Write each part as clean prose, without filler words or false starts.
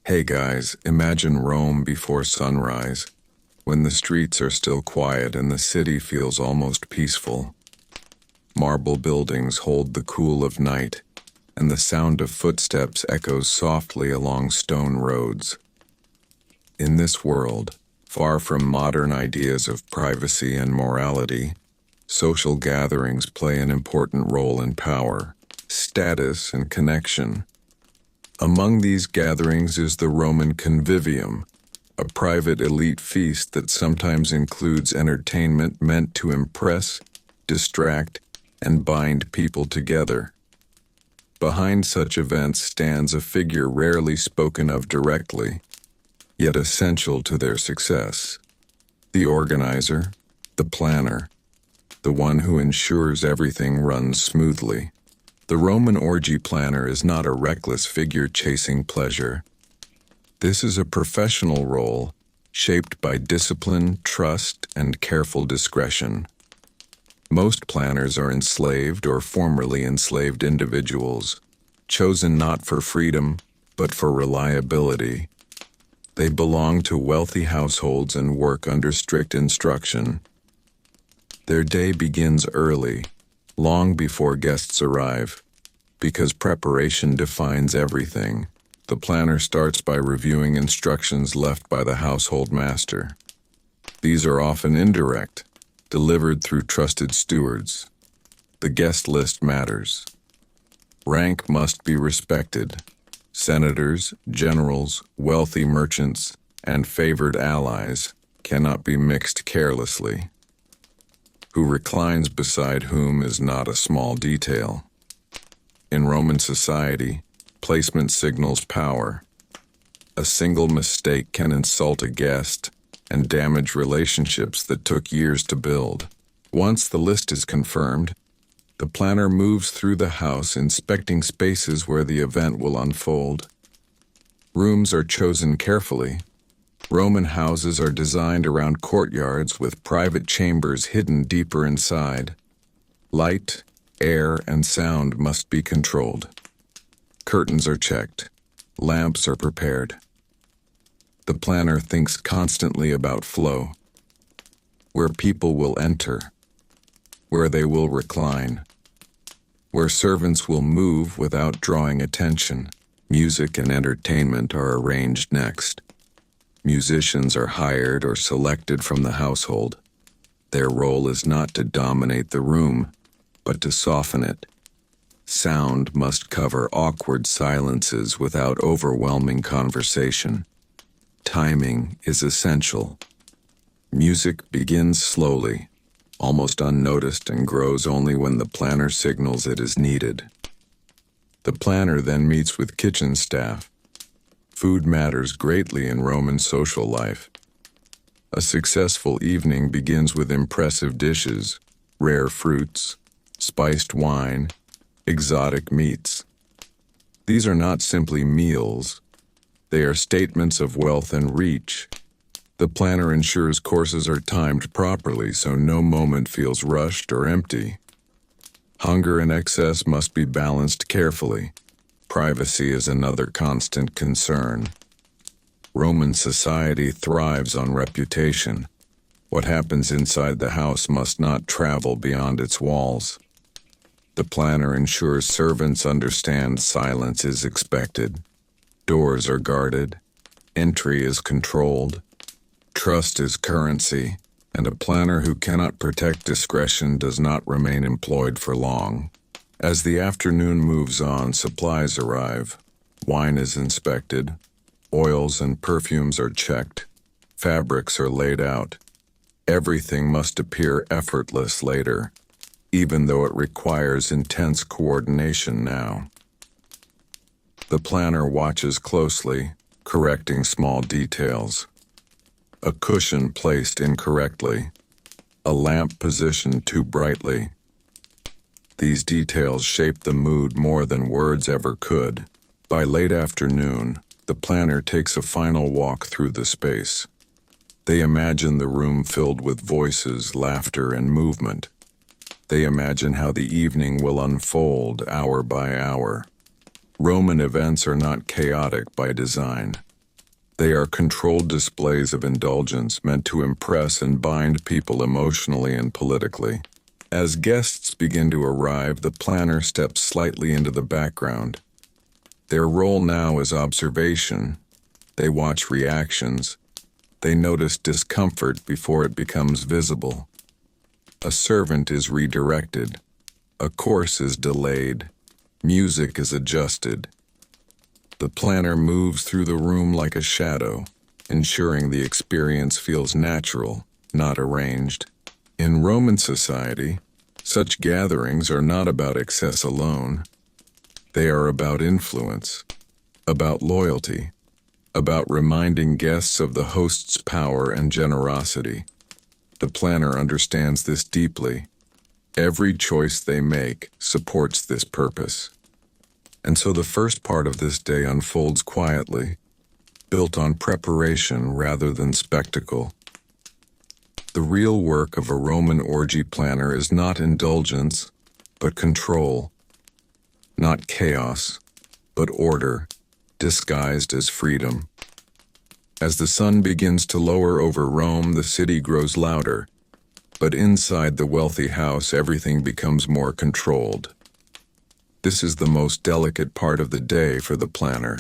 Hey guys, imagine Rome before sunrise, when the streets are still quiet and the city feels almost peaceful. Marble buildings hold the cool of night, and the sound of footsteps echoes softly along stone roads. In this world, far from modern ideas of privacy and morality, social gatherings play an important role in power, status, and connection. Among these gatherings is the Roman convivium, a private elite feast that sometimes includes entertainment meant to impress, distract, and bind people together. Behind such events stands a figure rarely spoken of directly, yet essential to their success. The organizer, the planner, the one who ensures everything runs smoothly. The Roman orgy planner is not a reckless figure chasing pleasure. This is a professional role shaped by discipline, trust, and careful discretion. Most planners are enslaved or formerly enslaved individuals, chosen not for freedom, but for reliability. They belong to wealthy households and work under strict instruction. Their day begins early, long before guests arrive. Because preparation defines everything, the planner starts by reviewing instructions left by the household master. These are often indirect, delivered through trusted stewards. The guest list matters. Rank must be respected. Senators, generals, wealthy merchants, and favored allies cannot be mixed carelessly. Who reclines beside whom is not a small detail. In Roman society, placement signals power. A single mistake can insult a guest and damage relationships that took years to build. Once the list is confirmed, the planner moves through the house inspecting spaces where the event will unfold. Rooms are chosen carefully. Roman houses are designed around courtyards with private chambers hidden deeper inside. Light, air, and sound must be controlled. Curtains are checked. Lamps are prepared. The planner thinks constantly about flow. Where people will enter. Where they will recline. Where servants will move without drawing attention. Music and entertainment are arranged next. Musicians are hired or selected from the household. Their role is not to dominate the room, but to soften it. Sound must cover awkward silences without overwhelming conversation. Timing is essential. Music begins slowly, almost unnoticed, and grows only when the planner signals it is needed. The planner then meets with kitchen staff. Food matters greatly in Roman social life. A successful evening begins with impressive dishes, rare fruits, spiced wine, exotic meats. These are not simply meals. They are statements of wealth and reach. The planner ensures courses are timed properly so no moment feels rushed or empty. Hunger and excess must be balanced carefully. Privacy is another constant concern. Roman society thrives on reputation. What happens inside the house must not travel beyond its walls. The planner ensures servants understand silence is expected. Doors are guarded. Entry is controlled. Trust is currency, and a planner who cannot protect discretion does not remain employed for long. As the afternoon moves on, supplies arrive. Wine is inspected. Oils and perfumes are checked. Fabrics are laid out. Everything must appear effortless later, even though it requires intense coordination now. The planner watches closely, correcting small details. A cushion placed incorrectly. A lamp positioned too brightly. These details shape the mood more than words ever could. By late afternoon, the planner takes a final walk through the space. They imagine the room filled with voices, laughter, and movement. They imagine how the evening will unfold hour by hour. Roman events are not chaotic by design. They are controlled displays of indulgence meant to impress and bind people emotionally and politically. As guests begin to arrive, the planner steps slightly into the background. Their role now is observation. They watch reactions. They notice discomfort before it becomes visible. A servant is redirected. A course is delayed. Music is adjusted. The planner moves through the room like a shadow, ensuring the experience feels natural, not arranged. In Roman society, such gatherings are not about excess alone. They are about influence, about loyalty, about reminding guests of the host's power and generosity. The planner understands this deeply. Every choice they make supports this purpose. And so the first part of this day unfolds quietly, built on preparation rather than spectacle. The real work of a Roman orgy planner is not indulgence, but control. Not chaos, but order, disguised as freedom. As the sun begins to lower over Rome, the city grows louder, but inside the wealthy house, everything becomes more controlled. This is the most delicate part of the day for the planner.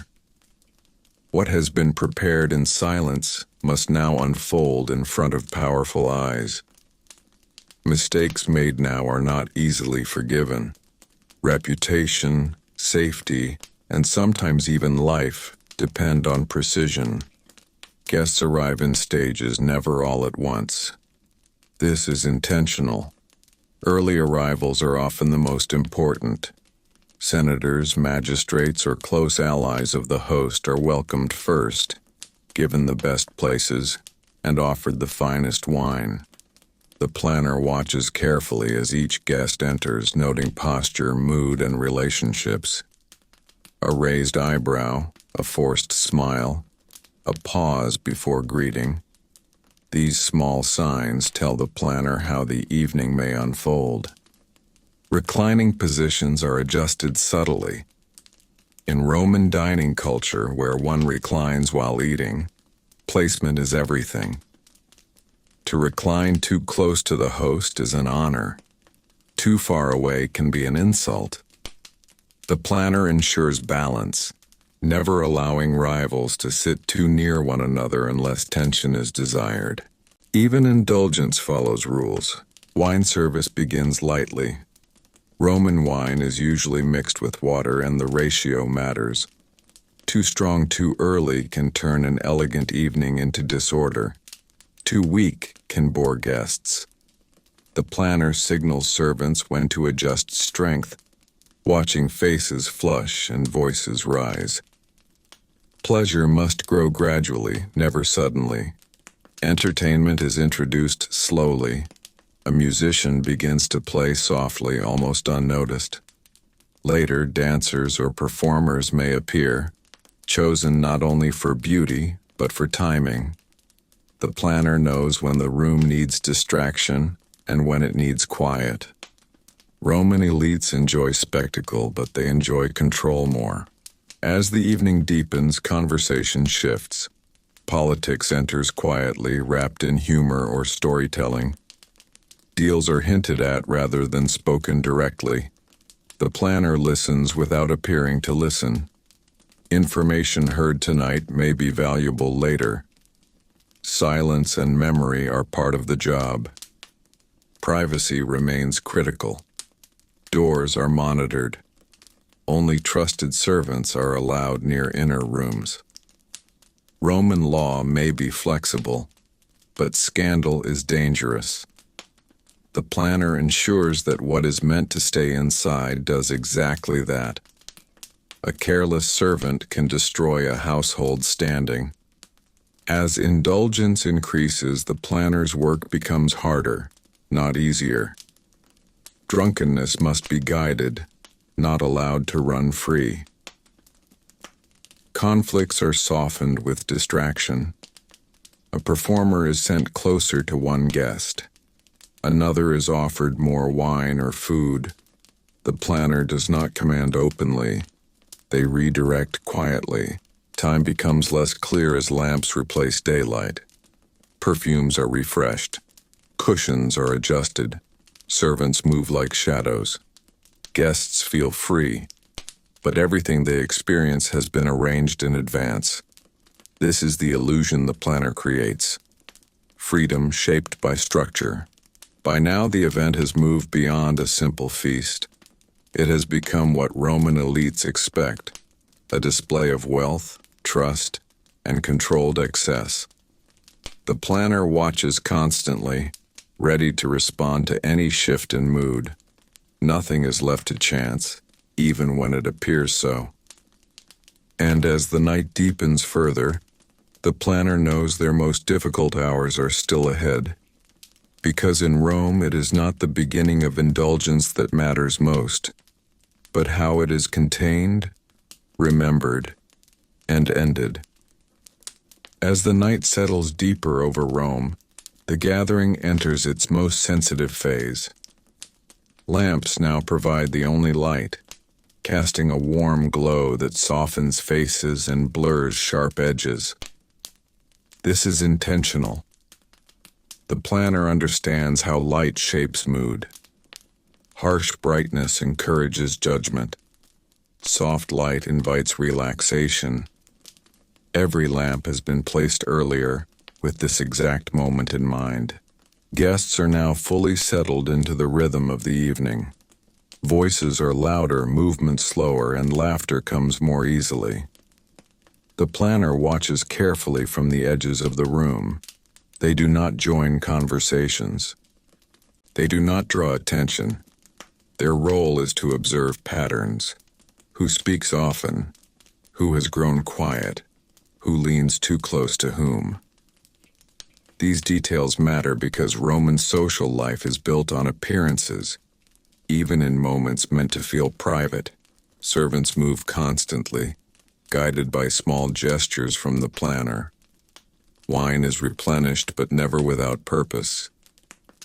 What has been prepared in silence must now unfold in front of powerful eyes. Mistakes made now are not easily forgiven. Reputation, safety, and sometimes even life depend on precision. Guests arrive in stages, never all at once. This is intentional. Early arrivals are often the most important. Senators, magistrates, or close allies of the host are welcomed first, given the best places, and offered the finest wine. The planner watches carefully as each guest enters, noting posture, mood, and relationships. A raised eyebrow, a forced smile, a pause before greeting. These small signs tell the planner how the evening may unfold. Reclining positions are adjusted subtly. In Roman dining culture, where one reclines while eating, placement is everything. To recline too close to the host is an honor. Too far away can be an insult. The planner ensures balance, never allowing rivals to sit too near one another unless tension is desired. Even indulgence follows rules. Wine service begins lightly. Roman wine is usually mixed with water, and the ratio matters. Too strong too early can turn an elegant evening into disorder. Too weak can bore guests. The planner signals servants when to adjust strength, watching faces flush and voices rise. Pleasure must grow gradually, never suddenly. Entertainment is introduced slowly. A musician begins to play softly, almost unnoticed. Later, dancers or performers may appear, chosen not only for beauty, but for timing. The planner knows when the room needs distraction and when it needs quiet. Roman elites enjoy spectacle, but they enjoy control more. As the evening deepens, conversation shifts. Politics enters quietly, wrapped in humor or storytelling. Deals are hinted at rather than spoken directly. The planner listens without appearing to listen. Information heard tonight may be valuable later. Silence and memory are part of the job. Privacy remains critical. Doors are monitored. Only trusted servants are allowed near inner rooms. Roman law may be flexible, but scandal is dangerous. The planner ensures that what is meant to stay inside does exactly that. A careless servant can destroy a household standing. As indulgence increases, the planner's work becomes harder, not easier. Drunkenness must be guided, not allowed to run free. Conflicts are softened with distraction. A performer is sent closer to one guest. Another is offered more wine or food. The planner does not command openly. They redirect quietly. Time becomes less clear as lamps replace daylight. Perfumes are refreshed. Cushions are adjusted. Servants move like shadows. Guests feel free, but everything they experience has been arranged in advance. This is the illusion the planner creates. Freedom shaped by structure. By now, the event has moved beyond a simple feast. It has become what Roman elites expect, a display of wealth, trust, and controlled excess. The planner watches constantly, ready to respond to any shift in mood. Nothing is left to chance, even when it appears so. And as the night deepens further, the planner knows their most difficult hours are still ahead. Because in Rome it is not the beginning of indulgence that matters most, but how it is contained, remembered, and ended. As the night settles deeper over Rome, the gathering enters its most sensitive phase. Lamps now provide the only light, casting a warm glow that softens faces and blurs sharp edges. This is intentional. The planner understands how light shapes mood. Harsh brightness encourages judgment. Soft light invites relaxation. Every lamp has been placed earlier, with this exact moment in mind. Guests are now fully settled into the rhythm of the evening. Voices are louder, movement slower, and laughter comes more easily. The planner watches carefully from the edges of the room. They do not join conversations. They do not draw attention. Their role is to observe patterns. Who speaks often? Who has grown quiet? Who leans too close to whom? These details matter because Roman social life is built on appearances. Even in moments meant to feel private, servants move constantly, guided by small gestures from the planner. Wine is replenished but never without purpose.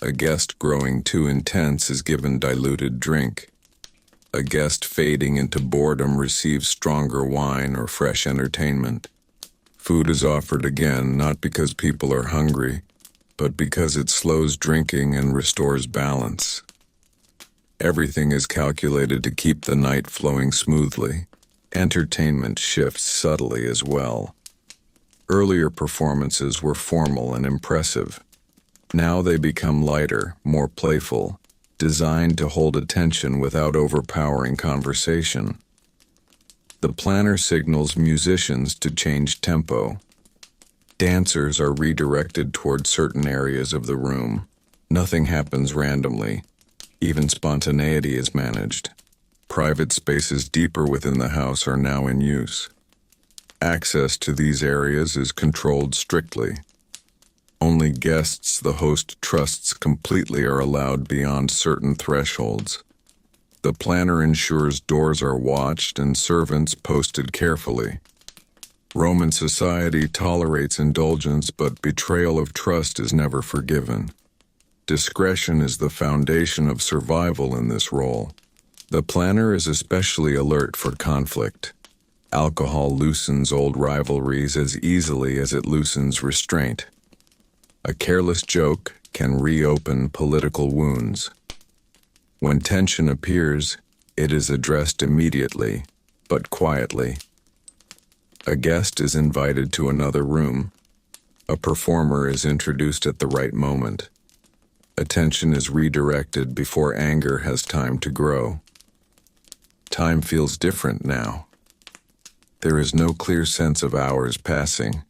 A guest growing too intense is given diluted drink. A guest fading into boredom receives stronger wine or fresh entertainment. Food is offered again, not because people are hungry, but because it slows drinking and restores balance. Everything is calculated to keep the night flowing smoothly. Entertainment shifts subtly as well. Earlier performances were formal and impressive. Now they become lighter, more playful, designed to hold attention without overpowering conversation. The planner signals musicians to change tempo. Dancers are redirected toward certain areas of the room. Nothing happens randomly. Even spontaneity is managed. Private spaces deeper within the house are now in use. Access to these areas is controlled strictly. Only guests the host trusts completely are allowed beyond certain thresholds. The planner ensures doors are watched and servants posted carefully. Roman society tolerates indulgence, but betrayal of trust is never forgiven. Discretion is the foundation of survival in this role. The planner is especially alert for conflict. Alcohol loosens old rivalries as easily as it loosens restraint. A careless joke can reopen political wounds. When tension appears, it is addressed immediately, but quietly. A guest is invited to another room. A performer is introduced at the right moment. Attention is redirected before anger has time to grow. Time feels different now. There is no clear sense of hours passing.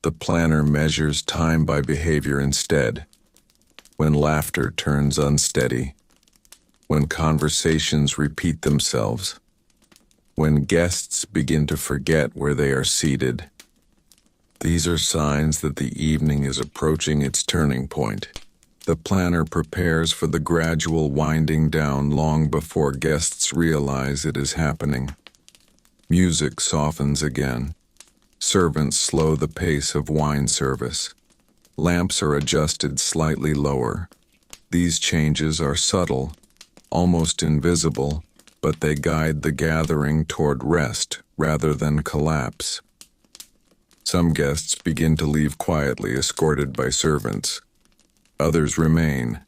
The planner measures time by behavior instead. When laughter turns unsteady. When conversations repeat themselves. When guests begin to forget where they are seated. These are signs that the evening is approaching its turning point. The planner prepares for the gradual winding down long before guests realize it is happening. Music softens again. Servants slow the pace of wine service. Lamps are adjusted slightly lower. These changes are subtle, almost invisible, but they guide the gathering toward rest rather than collapse. Some guests begin to leave quietly, escorted by servants. Others remain,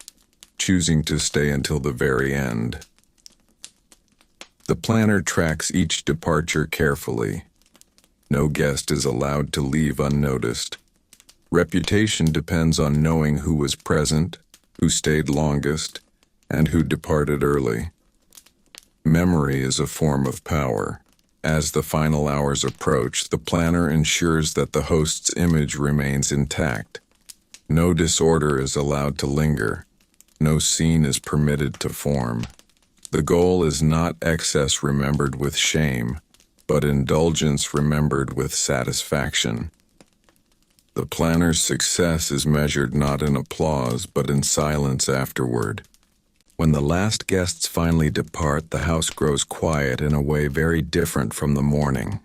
choosing to stay until the very end. The planner tracks each departure carefully. No guest is allowed to leave unnoticed. Reputation depends on knowing who was present, who stayed longest, and who departed early. Memory is a form of power. As the final hours approach, the planner ensures that the host's image remains intact. No disorder is allowed to linger. No scene is permitted to form. The goal is not excess remembered with shame, but indulgence remembered with satisfaction. The planner's success is measured not in applause, but in silence afterward. When the last guests finally depart, the house grows quiet in a way very different from the morning.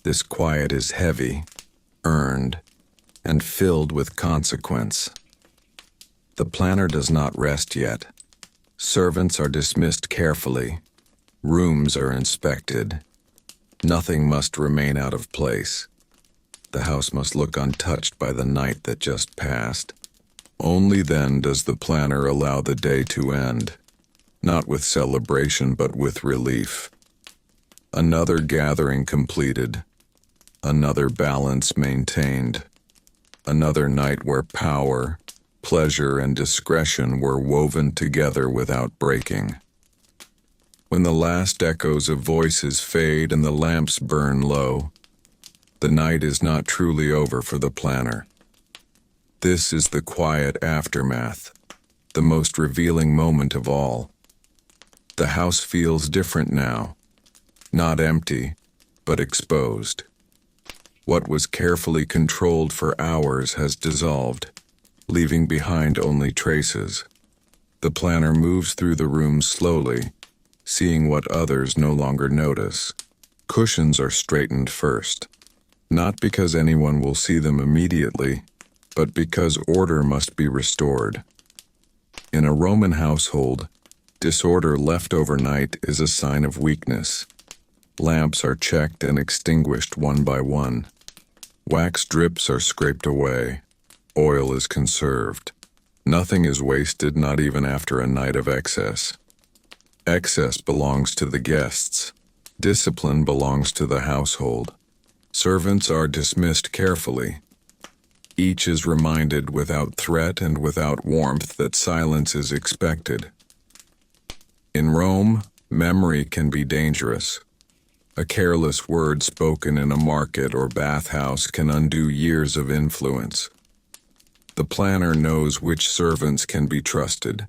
This quiet is heavy, earned, and filled with consequence. The planner does not rest yet. Servants are dismissed carefully. Rooms are inspected. Nothing must remain out of place. The house must look untouched by the night that just passed. Only then does the planner allow the day to end, not with celebration but with relief. Another gathering completed, another balance maintained, another night where power, pleasure, and discretion were woven together without breaking. When the last echoes of voices fade and the lamps burn low, the night is not truly over for the planner. This is the quiet aftermath, the most revealing moment of all. The house feels different now, not empty, but exposed. What was carefully controlled for hours has dissolved, leaving behind only traces. The planner moves through the room slowly, seeing what others no longer notice. Cushions are straightened first, not because anyone will see them immediately, but because order must be restored. In a Roman household, disorder left overnight is a sign of weakness. Lamps are checked and extinguished one by one. Wax drips are scraped away. Oil is conserved. Nothing is wasted, not even after a night of excess. Excess belongs to the guests. Discipline belongs to the household. Servants are dismissed carefully. Each is reminded without threat and without warmth that silence is expected. In Rome, memory can be dangerous. A careless word spoken in a market or bathhouse can undo years of influence. The planner knows which servants can be trusted,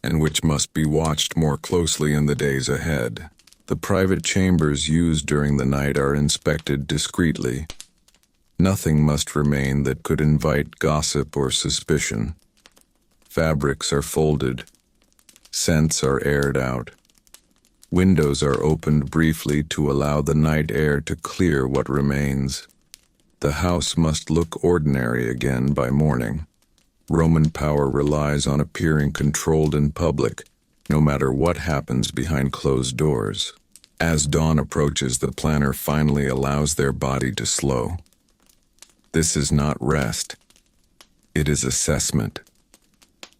and which must be watched more closely in the days ahead. The private chambers used during the night are inspected discreetly. Nothing must remain that could invite gossip or suspicion. Fabrics are folded. Scents are aired out. Windows are opened briefly to allow the night air to clear what remains. The house must look ordinary again by morning. Roman power relies on appearing controlled in public, no matter what happens behind closed doors. As dawn approaches, the planner finally allows their body to slow. This is not rest. It is assessment.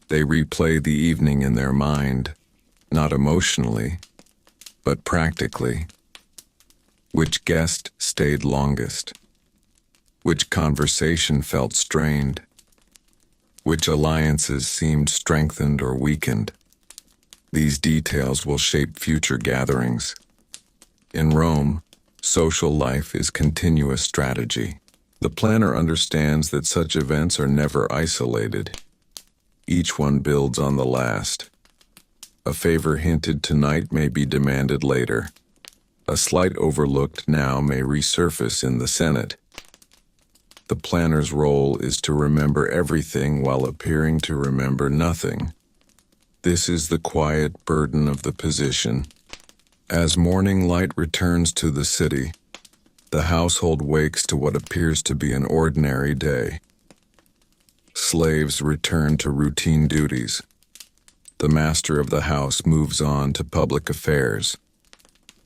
They replay the evening in their mind, not emotionally, but practically. Which guest stayed longest? Which conversation felt strained? Which alliances seemed strengthened or weakened? These details will shape future gatherings. In Rome, social life is continuous strategy. The planner understands that such events are never isolated. Each one builds on the last. A favor hinted tonight may be demanded later. A slight overlooked now may resurface in the Senate. The planner's role is to remember everything while appearing to remember nothing. This is the quiet burden of the position. As morning light returns to the city, the household wakes to what appears to be an ordinary day. Slaves return to routine duties. The master of the house moves on to public affairs.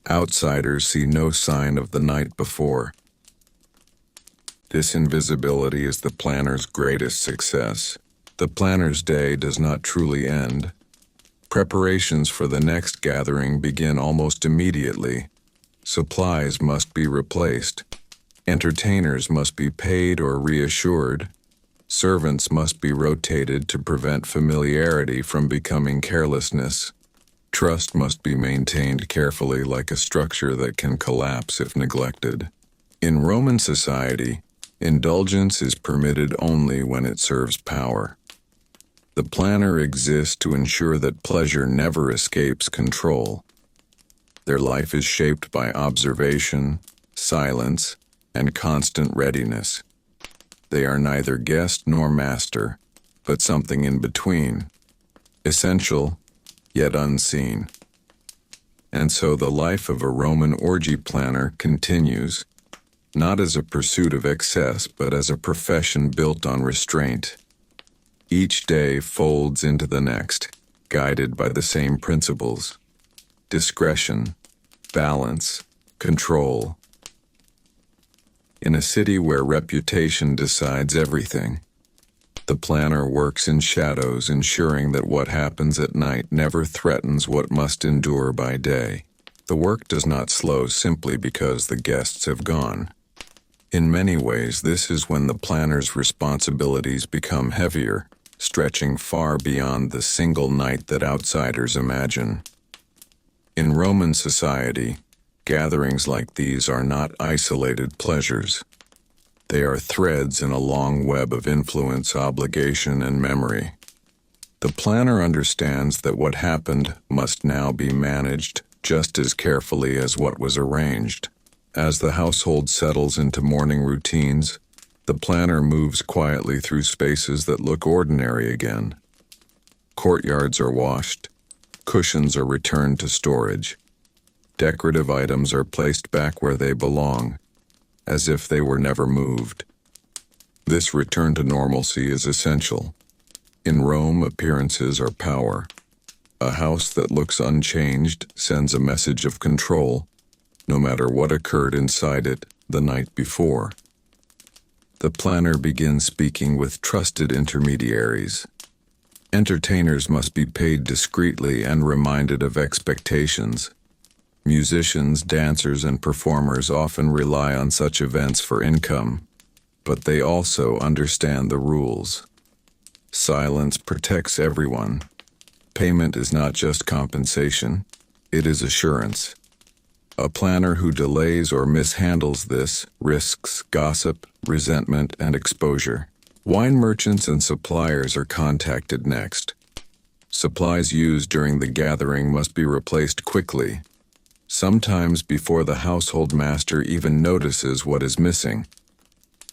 Outsiders see no sign of the night before. This invisibility is the planner's greatest success. The planner's day does not truly end. Preparations for the next gathering begin almost immediately. Supplies must be replaced. Entertainers must be paid or reassured. Servants must be rotated to prevent familiarity from becoming carelessness. Trust must be maintained carefully, like a structure that can collapse if neglected. In Roman society, indulgence is permitted only when it serves power. The planner exists to ensure that pleasure never escapes control. Their life is shaped by observation, silence, and constant readiness. They are neither guest nor master, but something in between, essential, yet unseen. And so the life of a Roman orgy planner continues, not as a pursuit of excess, but as a profession built on restraint. Each day folds into the next, guided by the same principles: discretion, balance, control. In a city where reputation decides everything, the planner works in shadows, ensuring that what happens at night never threatens what must endure by day. The work does not slow simply because the guests have gone. In many ways, this is when the planner's responsibilities become heavier, stretching far beyond the single night that outsiders imagine. In Roman society, gatherings like these are not isolated pleasures. They are threads in a long web of influence, obligation, and memory. The planner understands that what happened must now be managed just as carefully as what was arranged. As the household settles into morning routines, the planner moves quietly through spaces that look ordinary again. Courtyards are washed, cushions are returned to storage. Decorative items are placed back where they belong, as if they were never moved. This return to normalcy is essential. In Rome, appearances are power. A house that looks unchanged sends a message of control, no matter what occurred inside it the night before. The planner begins speaking with trusted intermediaries. Entertainers must be paid discreetly and reminded of expectations. Musicians, dancers, and performers often rely on such events for income, but they also understand the rules. Silence protects everyone. Payment is not just compensation, it is assurance. A planner who delays or mishandles this risks gossip, resentment, and exposure. Wine merchants and suppliers are contacted next. Supplies used during the gathering must be replaced quickly, sometimes before the household master even notices what is missing.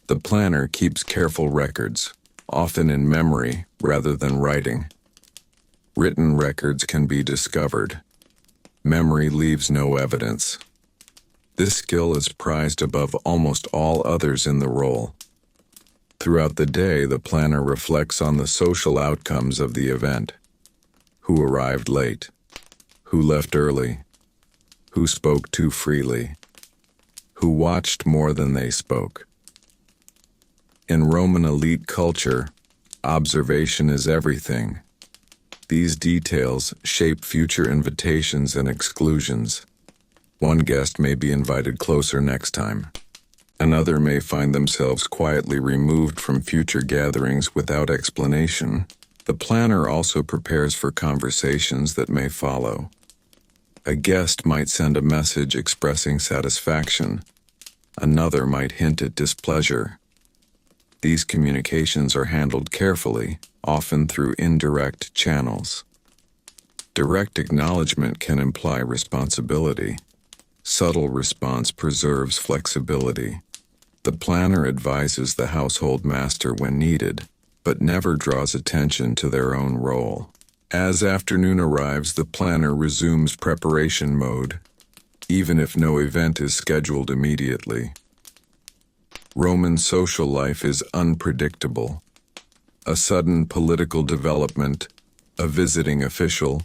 The planner keeps careful records, often in memory rather than writing. Written records can be discovered. Memory leaves no evidence. This skill is prized above almost all others in the role. Throughout the day, the planner reflects on the social outcomes of the event. Who arrived late? Who left early? Who spoke too freely? Who watched more than they spoke? In Roman elite culture, observation is everything. These details shape future invitations and exclusions. One guest may be invited closer next time. Another may find themselves quietly removed from future gatherings without explanation. The planner also prepares for conversations that may follow. A guest might send a message expressing satisfaction. Another might hint at displeasure. These communications are handled carefully, often through indirect channels. Direct acknowledgement can imply responsibility. Subtle response preserves flexibility. The planner advises the household master when needed, but never draws attention to their own role. As afternoon arrives, the planner resumes preparation mode, even if no event is scheduled immediately. Roman social life is unpredictable. A sudden political development, a visiting official,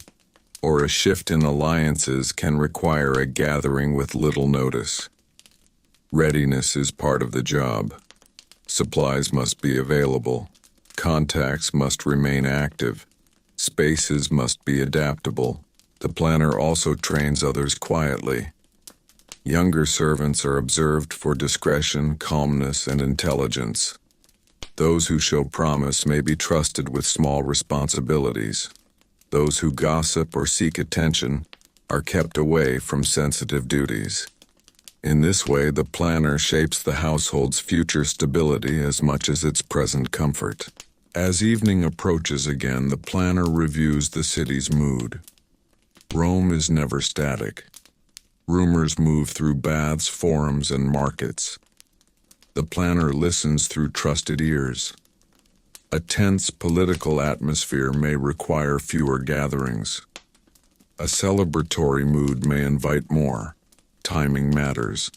or a shift in alliances can require a gathering with little notice. Readiness is part of the job. Supplies must be available. Contacts must remain active. Spaces must be adaptable. The planner also trains others quietly. Younger servants are observed for discretion, calmness, and intelligence. Those who show promise may be trusted with small responsibilities. Those who gossip or seek attention are kept away from sensitive duties. In this way, the planner shapes the household's future stability as much as its present comfort. As evening approaches again, the planner reviews the city's mood. Rome is never static. Rumors move through baths, forums, and markets. The planner listens through trusted ears. A tense political atmosphere may require fewer gatherings. A celebratory mood may invite more. Timing matters.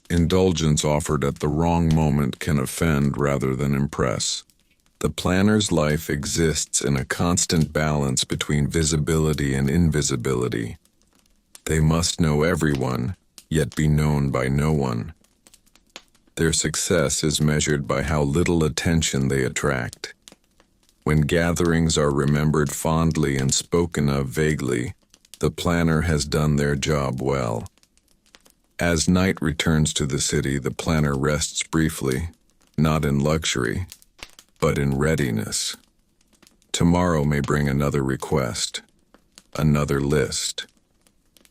Indulgence offered at the wrong moment can offend rather than impress. The planner's life exists in a constant balance between visibility and invisibility. They must know everyone, yet be known by no one. Their success is measured by how little attention they attract. When gatherings are remembered fondly and spoken of vaguely, the planner has done their job well. As night returns to the city, the planner rests briefly, not in luxury, but in readiness. Tomorrow may bring another request, another list,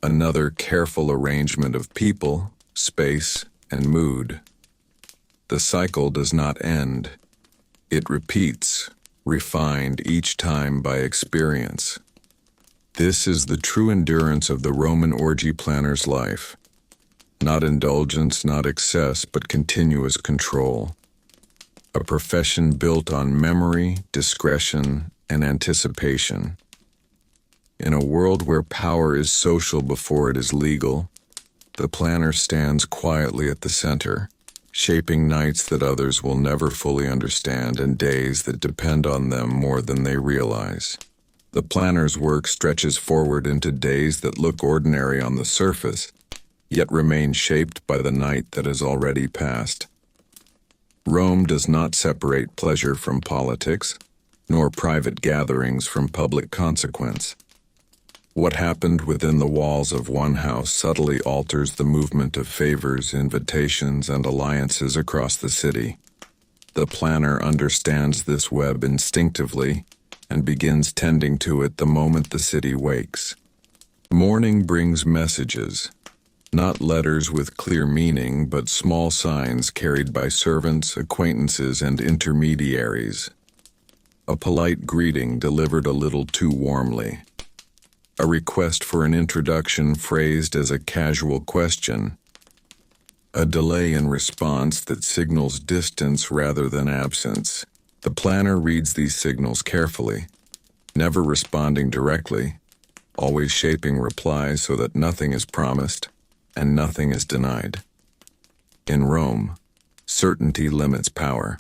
another careful arrangement of people, space, and mood. The cycle does not end. It repeats, refined each time by experience. This is the true endurance of the Roman orgy planner's life. Not indulgence, not excess, but continuous control. A profession built on memory, discretion, and anticipation. In a world where power is social before it is legal, the planner stands quietly at the center, shaping nights that others will never fully understand and days that depend on them more than they realize. The planner's work stretches forward into days that look ordinary on the surface, yet remain shaped by the night that has already passed. Rome does not separate pleasure from politics, nor private gatherings from public consequence. What happened within the walls of one house subtly alters the movement of favors, invitations, and alliances across the city. The planner understands this web instinctively and begins tending to it the moment the city wakes. Morning brings messages. Not letters with clear meaning, but small signs carried by servants, acquaintances, and intermediaries. A polite greeting delivered a little too warmly. A request for an introduction phrased as a casual question. A delay in response that signals distance rather than absence. The planner reads these signals carefully, never responding directly, always shaping replies so that nothing is promised and nothing is denied. In Rome, certainty limits power.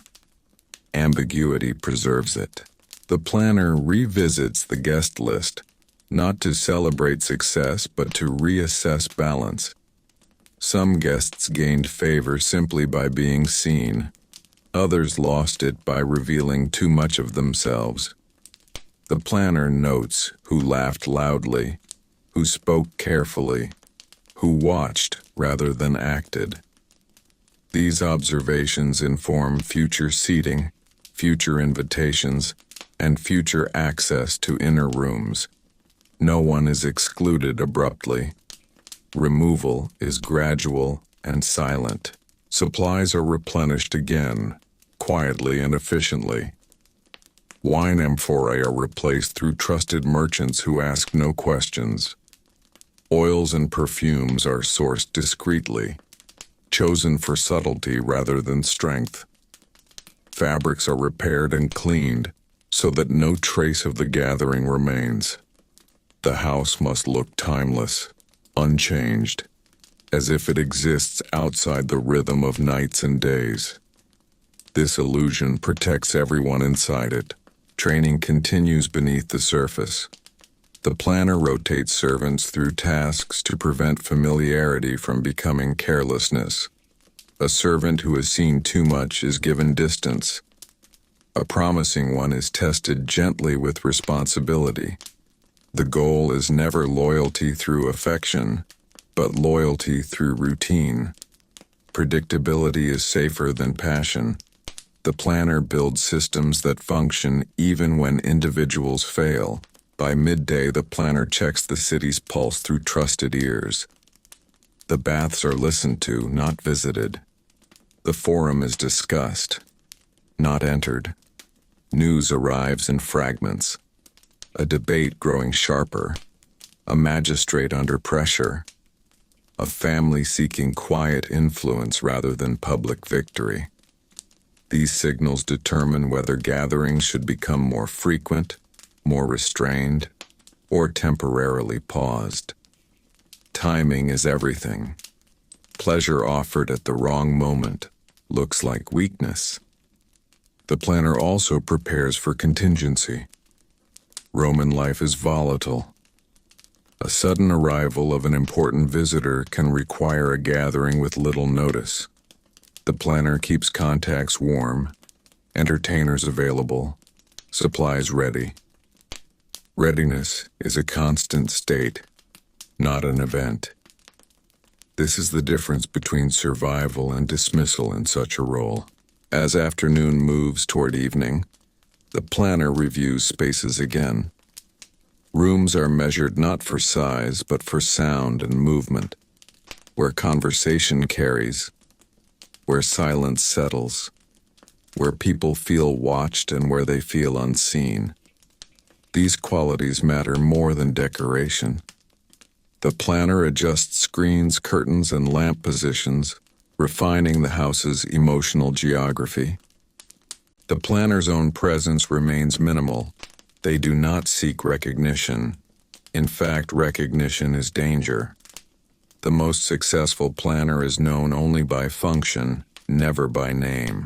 Ambiguity preserves it. The planner revisits the guest list, not to celebrate success but to reassess balance. Some guests gained favor simply by being seen. Others lost it by revealing too much of themselves. The planner notes who laughed loudly, who spoke carefully, who watched rather than acted. These observations inform future seating, future invitations, and future access to inner rooms. No one is excluded abruptly. Removal is gradual and silent. Supplies are replenished again, quietly and efficiently. Wine amphorae are replaced through trusted merchants who ask no questions. Oils and perfumes are sourced discreetly, chosen for subtlety rather than strength. Fabrics are repaired and cleaned so that no trace of the gathering remains. The house must look timeless, unchanged, as if it exists outside the rhythm of nights and days. This illusion protects everyone inside it. Training continues beneath the surface. The planner rotates servants through tasks to prevent familiarity from becoming carelessness. A servant who has seen too much is given distance. A promising one is tested gently with responsibility. The goal is never loyalty through affection, but loyalty through routine. Predictability is safer than passion. The planner builds systems that function even when individuals fail. By midday, the planner checks the city's pulse through trusted ears. The baths are listened to, not visited. The forum is discussed, not entered. News arrives in fragments. A debate growing sharper. A magistrate under pressure. A family seeking quiet influence rather than public victory. These signals determine whether gatherings should become more frequent, more restrained, or temporarily paused. Timing is everything. Pleasure offered at the wrong moment looks like weakness. The planner also prepares for contingency. Roman life is volatile. A sudden arrival of an important visitor can require a gathering with little notice. The planner keeps contacts warm, entertainers available, supplies ready. Readiness is a constant state, not an event. This is the difference between survival and dismissal in such a role. As afternoon moves toward evening, the planner reviews spaces again. Rooms are measured not for size, but for sound and movement, where conversation carries, where silence settles, where people feel watched and where they feel unseen. These qualities matter more than decoration. The planner adjusts screens, curtains, and lamp positions, refining the house's emotional geography. The planner's own presence remains minimal. They do not seek recognition. In fact, recognition is danger. The most successful planner is known only by function, never by name.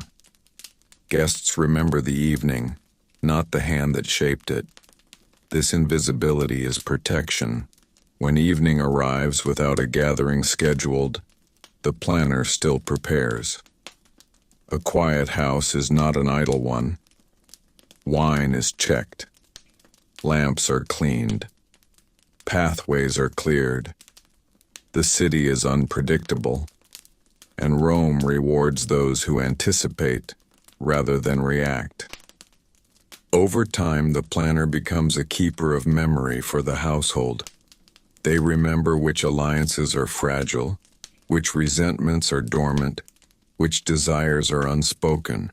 Guests remember the evening, not the hand that shaped it. This invisibility is protection. When evening arrives without a gathering scheduled, the planner still prepares. A quiet house is not an idle one. Wine is checked. Lamps are cleaned. Pathways are cleared. The city is unpredictable, and Rome rewards those who anticipate rather than react. Over time, the planner becomes a keeper of memory for the household. They remember which alliances are fragile, which resentments are dormant, which desires are unspoken.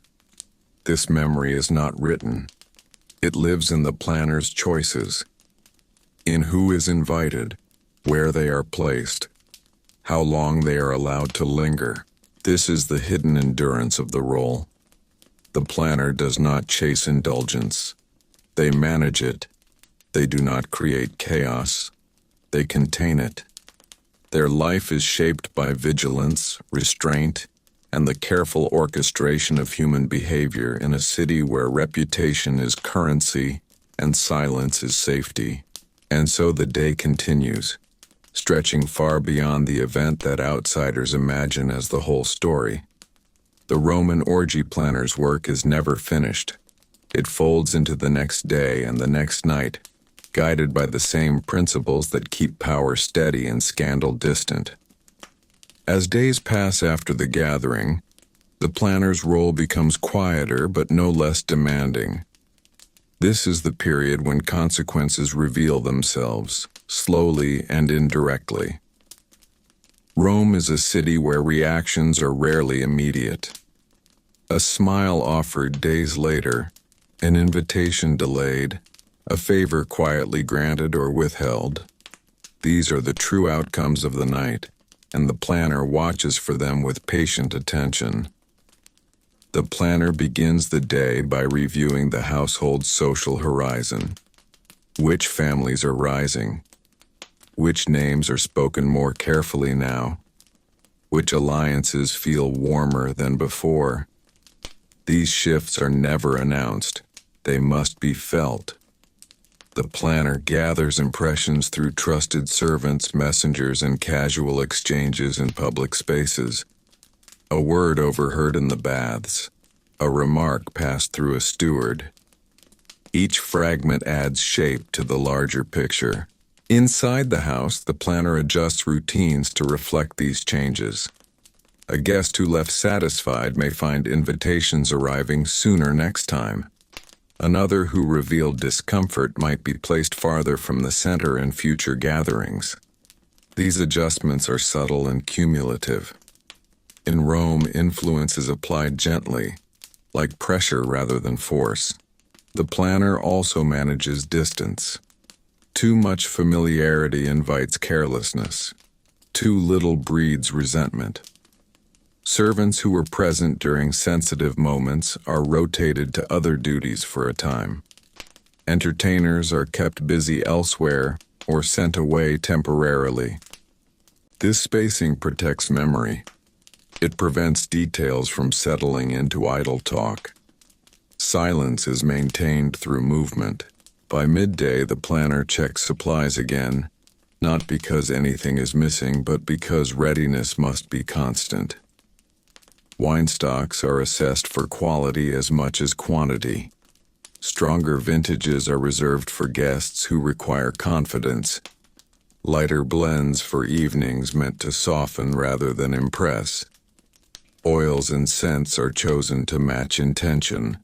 This memory is not written. It lives in the planner's choices, in who is invited, where they are placed, how long they are allowed to linger. This is the hidden endurance of the role. The planner does not chase indulgence. They manage it. They do not create chaos. They contain it. Their life is shaped by vigilance, restraint, and the careful orchestration of human behavior in a city where reputation is currency and silence is safety. And so the day continues, stretching far beyond the event that outsiders imagine as the whole story. The Roman orgy planner's work is never finished. It folds into the next day and the next night, guided by the same principles that keep power steady and scandal distant. As days pass after the gathering, the planner's role becomes quieter but no less demanding. This is the period when consequences reveal themselves, slowly and indirectly. Rome is a city where reactions are rarely immediate. A smile offered days later, an invitation delayed, a favor quietly granted or withheld. These are the true outcomes of the night, and the planner watches for them with patient attention. The planner begins the day by reviewing the household's social horizon. Which families are rising? Which names are spoken more carefully now? Which alliances feel warmer than before? These shifts are never announced. They must be felt. The planner gathers impressions through trusted servants, messengers, and casual exchanges in public spaces. A word overheard in the baths, a remark passed through a steward. Each fragment adds shape to the larger picture. Inside the house, the planner adjusts routines to reflect these changes. A guest who left satisfied may find invitations arriving sooner next time. Another who revealed discomfort might be placed farther from the center in future gatherings. These adjustments are subtle and cumulative. In Rome, influence is applied gently, like pressure rather than force. The planner also manages distance. Too much familiarity invites carelessness. Too little breeds resentment. Servants who were present during sensitive moments are rotated to other duties for a time. Entertainers are kept busy elsewhere or sent away temporarily. This spacing protects memory. It prevents details from settling into idle talk. Silence is maintained through movement. By midday, the planner checks supplies again, not because anything is missing, but because readiness must be constant. Wine stocks are assessed for quality as much as quantity. Stronger vintages are reserved for guests who require confidence. Lighter blends for evenings meant to soften rather than impress. Oils and scents are chosen to match intention.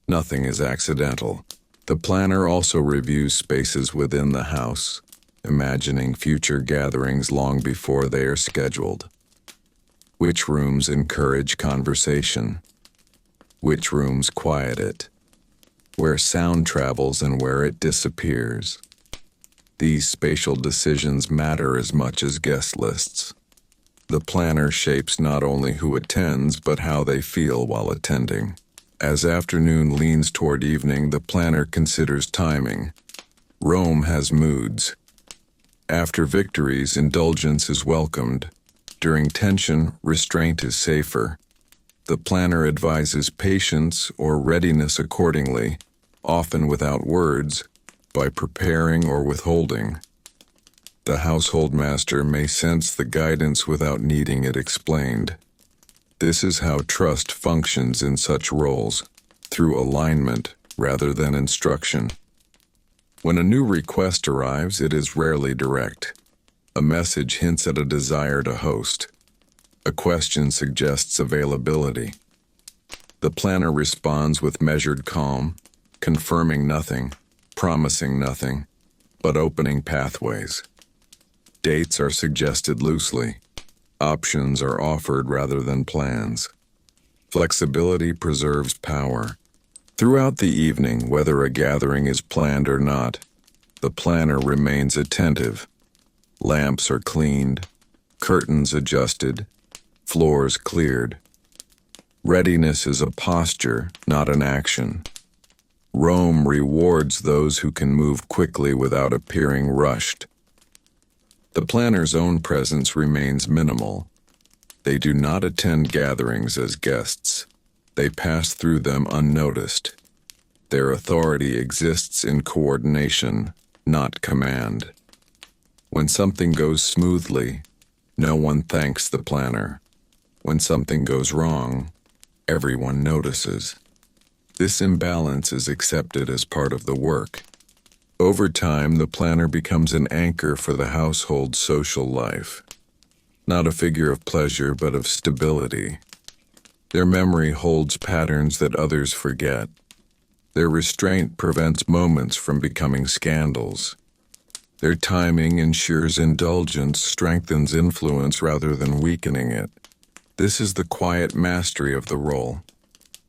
Nothing is accidental. The planner also reviews spaces within the house, imagining future gatherings long before they are scheduled. Which rooms encourage conversation? Which rooms quiet it? Where sound travels and where it disappears? These spatial decisions matter as much as guest lists. The planner shapes not only who attends, but how they feel while attending. As afternoon leans toward evening, the planner considers timing. Rome has moods. After victories, indulgence is welcomed. During tension, restraint is safer. The planner advises patience or readiness accordingly, often without words, by preparing or withholding. The household master may sense the guidance without needing it explained. This is how trust functions in such roles, through alignment rather than instruction. When a new request arrives, it is rarely direct. A message hints at a desire to host. A question suggests availability. The planner responds with measured calm, confirming nothing, promising nothing, but opening pathways. Dates are suggested loosely. Options are offered rather than plans. Flexibility preserves power. Throughout the evening, whether a gathering is planned or not, the planner remains attentive. Lamps are cleaned, curtains adjusted, floors cleared. Readiness is a posture, not an action. Rome rewards those who can move quickly without appearing rushed. The planner's own presence remains minimal. They do not attend gatherings as guests. They pass through them unnoticed. Their authority exists in coordination, not command. When something goes smoothly, no one thanks the planner. When something goes wrong, everyone notices. This imbalance is accepted as part of the work. Over time, the planner becomes an anchor for the household's social life. Not a figure of pleasure, but of stability. Their memory holds patterns that others forget. Their restraint prevents moments from becoming scandals. Their timing ensures indulgence strengthens influence rather than weakening it. This is the quiet mastery of the role.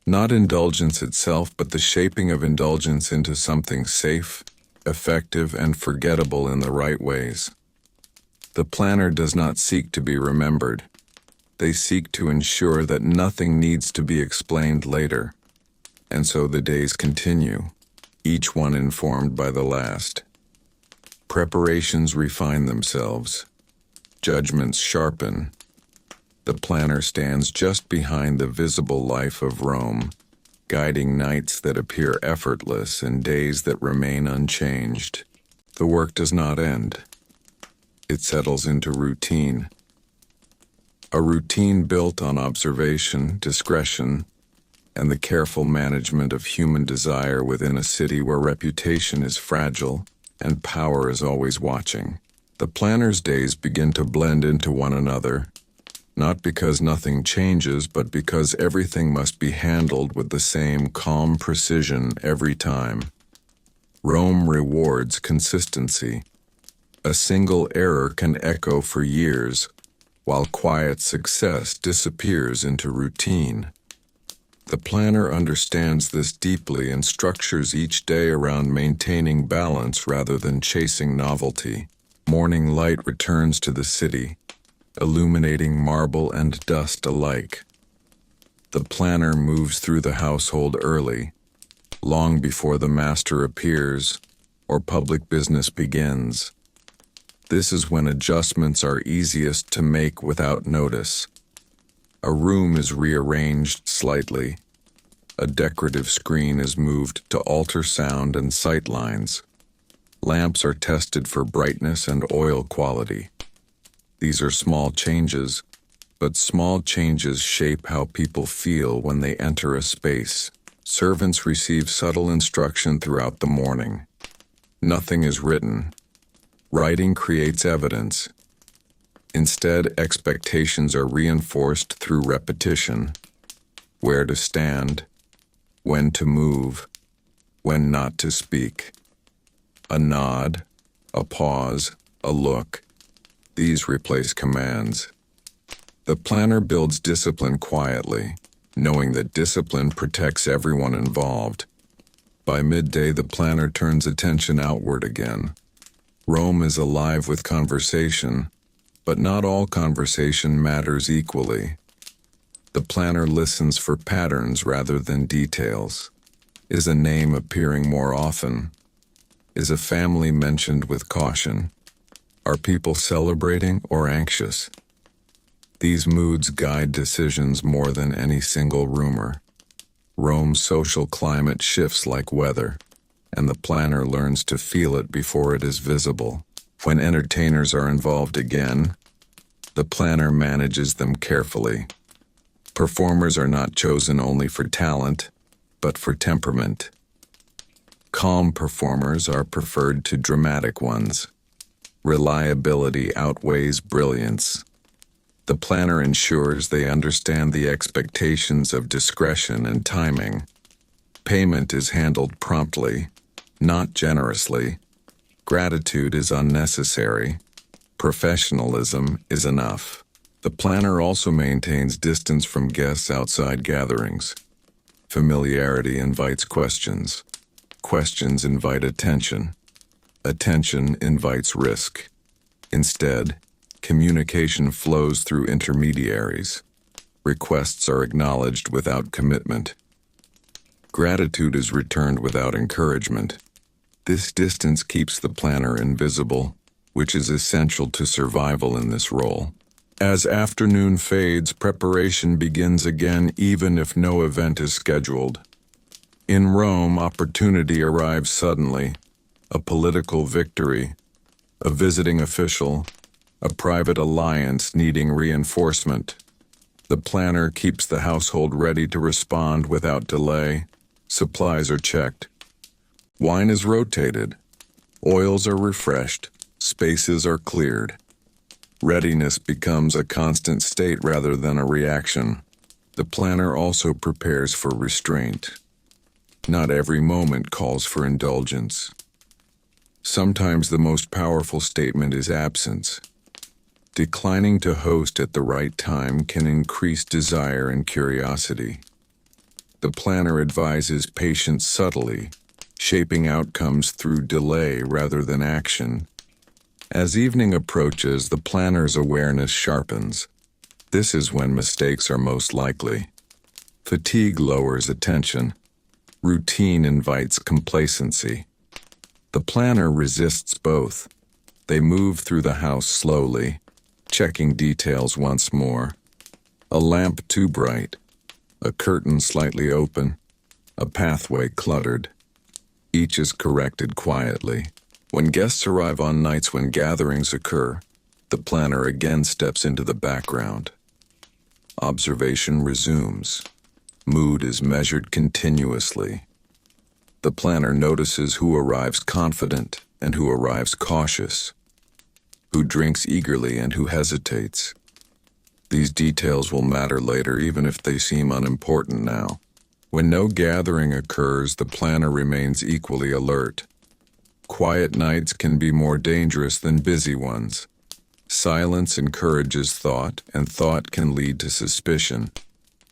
Not indulgence itself, but the shaping of indulgence into something safe, effective, and forgettable in the right ways. The planner does not seek to be remembered. They seek to ensure that nothing needs to be explained later. And so the days continue, each one informed by the last. Preparations refine themselves. Judgments sharpen. The planner stands just behind the visible life of Rome, guiding nights that appear effortless and days that remain unchanged. The work does not end. It settles into routine. A routine built on observation, discretion, and the careful management of human desire within a city where reputation is fragile and power is always watching. The planner's days begin to blend into one another, not because nothing changes, but because everything must be handled with the same calm precision every time. Rome rewards consistency. A single error can echo for years, while quiet success disappears into routine. The planner understands this deeply and structures each day around maintaining balance rather than chasing novelty. Morning light returns to the city, illuminating marble and dust alike. The planner moves through the household early, long before the master appears or public business begins. This is when adjustments are easiest to make without notice. A room is rearranged slightly. A decorative screen is moved to alter sound and sight lines. Lamps are tested for brightness and oil quality. These are small changes, but small changes shape how people feel when they enter a space. Servants receive subtle instruction throughout the morning. Nothing is written. Writing creates evidence. Instead, expectations are reinforced through repetition. Where to stand, when to move, when not to speak. A nod, a pause, a look. These replace commands. The planner builds discipline quietly, knowing that discipline protects everyone involved. By midday, the planner turns attention outward again. Rome is alive with conversation, but not all conversation matters equally. The planner listens for patterns rather than details. Is a name appearing more often? Is a family mentioned with caution? Are people celebrating or anxious? These moods guide decisions more than any single rumor. Rome's social climate shifts like weather, and the planner learns to feel it before it is visible. When entertainers are involved again, the planner manages them carefully. Performers are not chosen only for talent, but for temperament. Calm performers are preferred to dramatic ones. Reliability outweighs brilliance. The planner ensures they understand the expectations of discretion and timing. Payment is handled promptly, not generously. Gratitude is unnecessary. Professionalism is enough. The planner also maintains distance from guests outside gatherings. Familiarity invites questions. Questions invite attention. Attention invites risk. Instead, communication flows through intermediaries. Requests are acknowledged without commitment. Gratitude is returned without encouragement. This distance keeps the planner invisible, which is essential to survival in this role. As afternoon fades, preparation begins again even if no event is scheduled. In Rome, opportunity arrives suddenly. A political victory, a visiting official, a private alliance needing reinforcement. The planner keeps the household ready to respond without delay. Supplies are checked. Wine is rotated. Oils are refreshed. Spaces are cleared. Readiness becomes a constant state rather than a reaction. The planner also prepares for restraint. Not every moment calls for indulgence. Sometimes the most powerful statement is absence. Declining to host at the right time can increase desire and curiosity. The planner advises patience subtly, shaping outcomes through delay rather than action. As evening approaches, the planner's awareness sharpens. This is when mistakes are most likely. Fatigue lowers attention. Routine invites complacency. The planner resists both. They move through the house slowly, checking details once more. A lamp too bright, a curtain slightly open, a pathway cluttered. Each is corrected quietly. When guests arrive on nights when gatherings occur, the planner again steps into the background. Observation resumes. Mood is measured continuously. The planner notices who arrives confident and who arrives cautious, who drinks eagerly and who hesitates. These details will matter later even if they seem unimportant now. When no gathering occurs, the planner remains equally alert. Quiet nights can be more dangerous than busy ones. Silence encourages thought, and thought can lead to suspicion.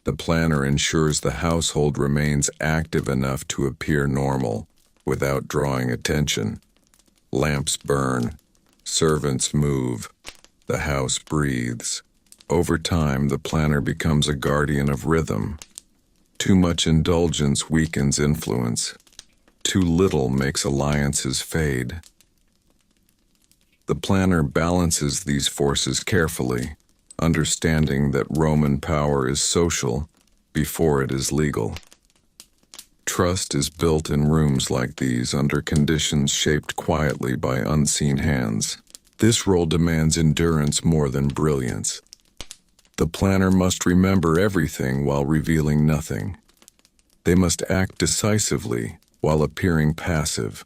The planner ensures the household remains active enough to appear normal, without drawing attention. Lamps burn, servants move, the house breathes. Over time, the planner becomes a guardian of rhythm. Too much indulgence weakens influence. Too little makes alliances fade. The planner balances these forces carefully, understanding that Roman power is social before it is legal. Trust is built in rooms like these under conditions shaped quietly by unseen hands. This role demands endurance more than brilliance. The planner must remember everything while revealing nothing. They must act decisively while appearing passive.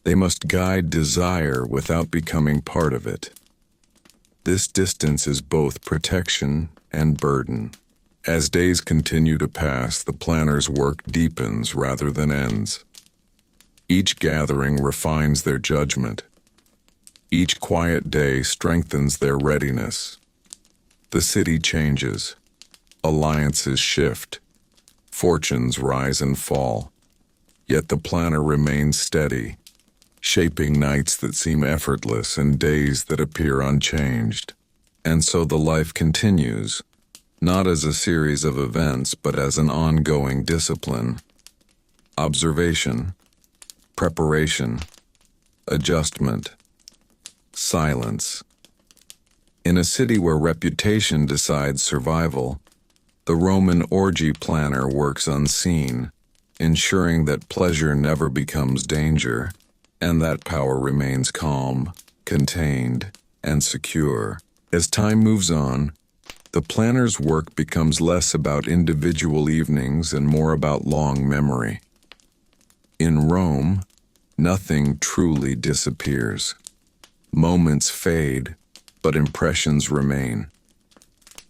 They must guide desire without becoming part of it. This distance is both protection and burden. As days continue to pass, the planner's work deepens rather than ends. Each gathering refines their judgment. Each quiet day strengthens their readiness. The city changes. Alliances shift. Fortunes rise and fall. Yet the planner remains steady, shaping nights that seem effortless and days that appear unchanged. And so the life continues, not as a series of events, but as an ongoing discipline. Observation, preparation, adjustment, silence. In a city where reputation decides survival, the Roman orgy planner works unseen, ensuring that pleasure never becomes danger, and that power remains calm, contained, and secure. As time moves on, the planner's work becomes less about individual evenings and more about long memory. In Rome, nothing truly disappears. Moments fade, but impressions remain.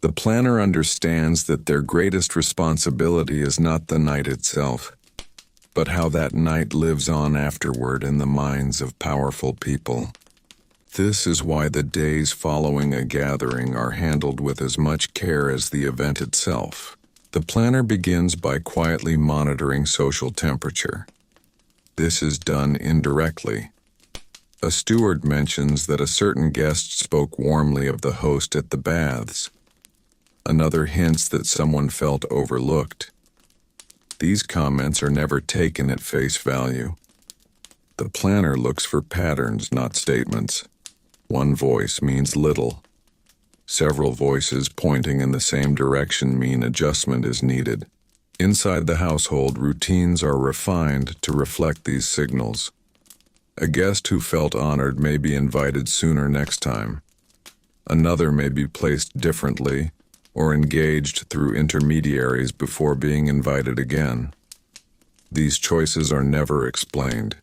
The planner understands that their greatest responsibility is not the night itself, but how that night lives on afterward in the minds of powerful people. This is why the days following a gathering are handled with as much care as the event itself. The planner begins by quietly monitoring social temperature. This is done indirectly. A steward mentions that a certain guest spoke warmly of the host at the baths. Another hints that someone felt overlooked. These comments are never taken at face value. The planner looks for patterns, not statements. One voice means little. Several voices pointing in the same direction mean adjustment is needed. Inside the household, routines are refined to reflect these signals. A guest who felt honored may be invited sooner next time. Another may be placed differently or engaged through intermediaries before being invited again. These choices are never explained.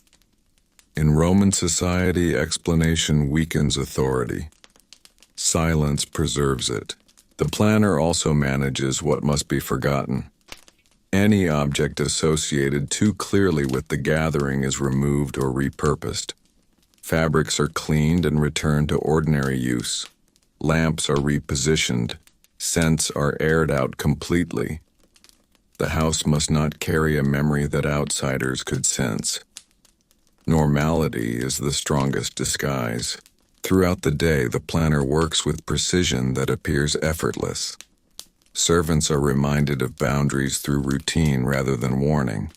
In Roman society, explanation weakens authority. Silence preserves it. The planner also manages what must be forgotten. Any object associated too clearly with the gathering is removed or repurposed. Fabrics are cleaned and returned to ordinary use. Lamps are repositioned. Scents are aired out completely. The house must not carry a memory that outsiders could sense. Normality is the strongest disguise. Throughout the day, the planner works with precision that appears effortless. Servants are reminded of boundaries through routine rather than warning.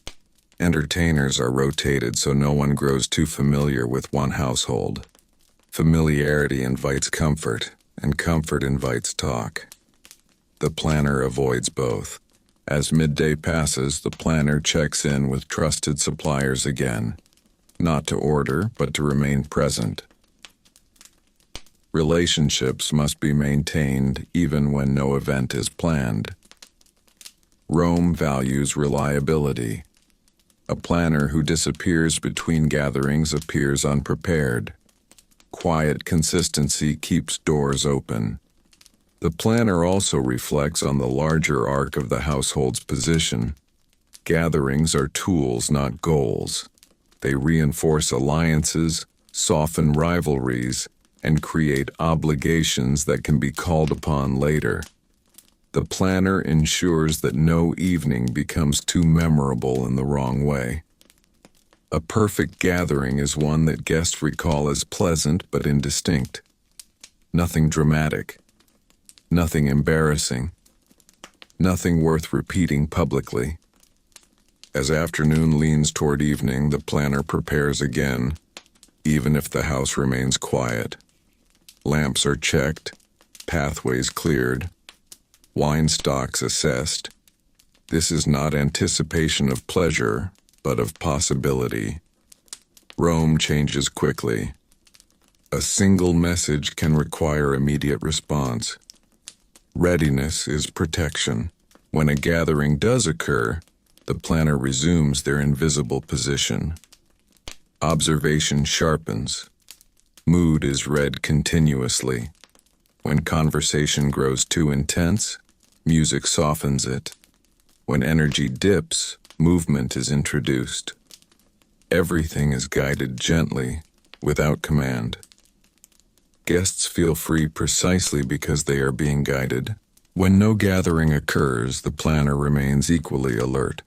Entertainers are rotated so no one grows too familiar with one household. Familiarity invites comfort, and comfort invites talk. The planner avoids both. As midday passes, the planner checks in with trusted suppliers again, not to order, but to remain present. Relationships must be maintained even when no event is planned. Rome values reliability. A planner who disappears between gatherings appears unprepared. Quiet consistency keeps doors open. The planner also reflects on the larger arc of the household's position. Gatherings are tools, not goals. They reinforce alliances, soften rivalries, and create obligations that can be called upon later. The planner ensures that no evening becomes too memorable in the wrong way. A perfect gathering is one that guests recall as pleasant but indistinct. Nothing dramatic. Nothing embarrassing. Nothing worth repeating publicly. As afternoon leans toward evening, the planner prepares again, even if the house remains quiet. Lamps are checked, pathways cleared, wine stocks assessed. This is not anticipation of pleasure, but of possibility. Rome changes quickly. A single message can require immediate response. Readiness is protection. When a gathering does occur, the planner resumes their invisible position. Observation sharpens. Mood is read continuously. When conversation grows too intense, music softens it. When energy dips, movement is introduced. Everything is guided gently, without command. Guests feel free precisely because they are being guided. When no gathering occurs, the planner remains equally alert.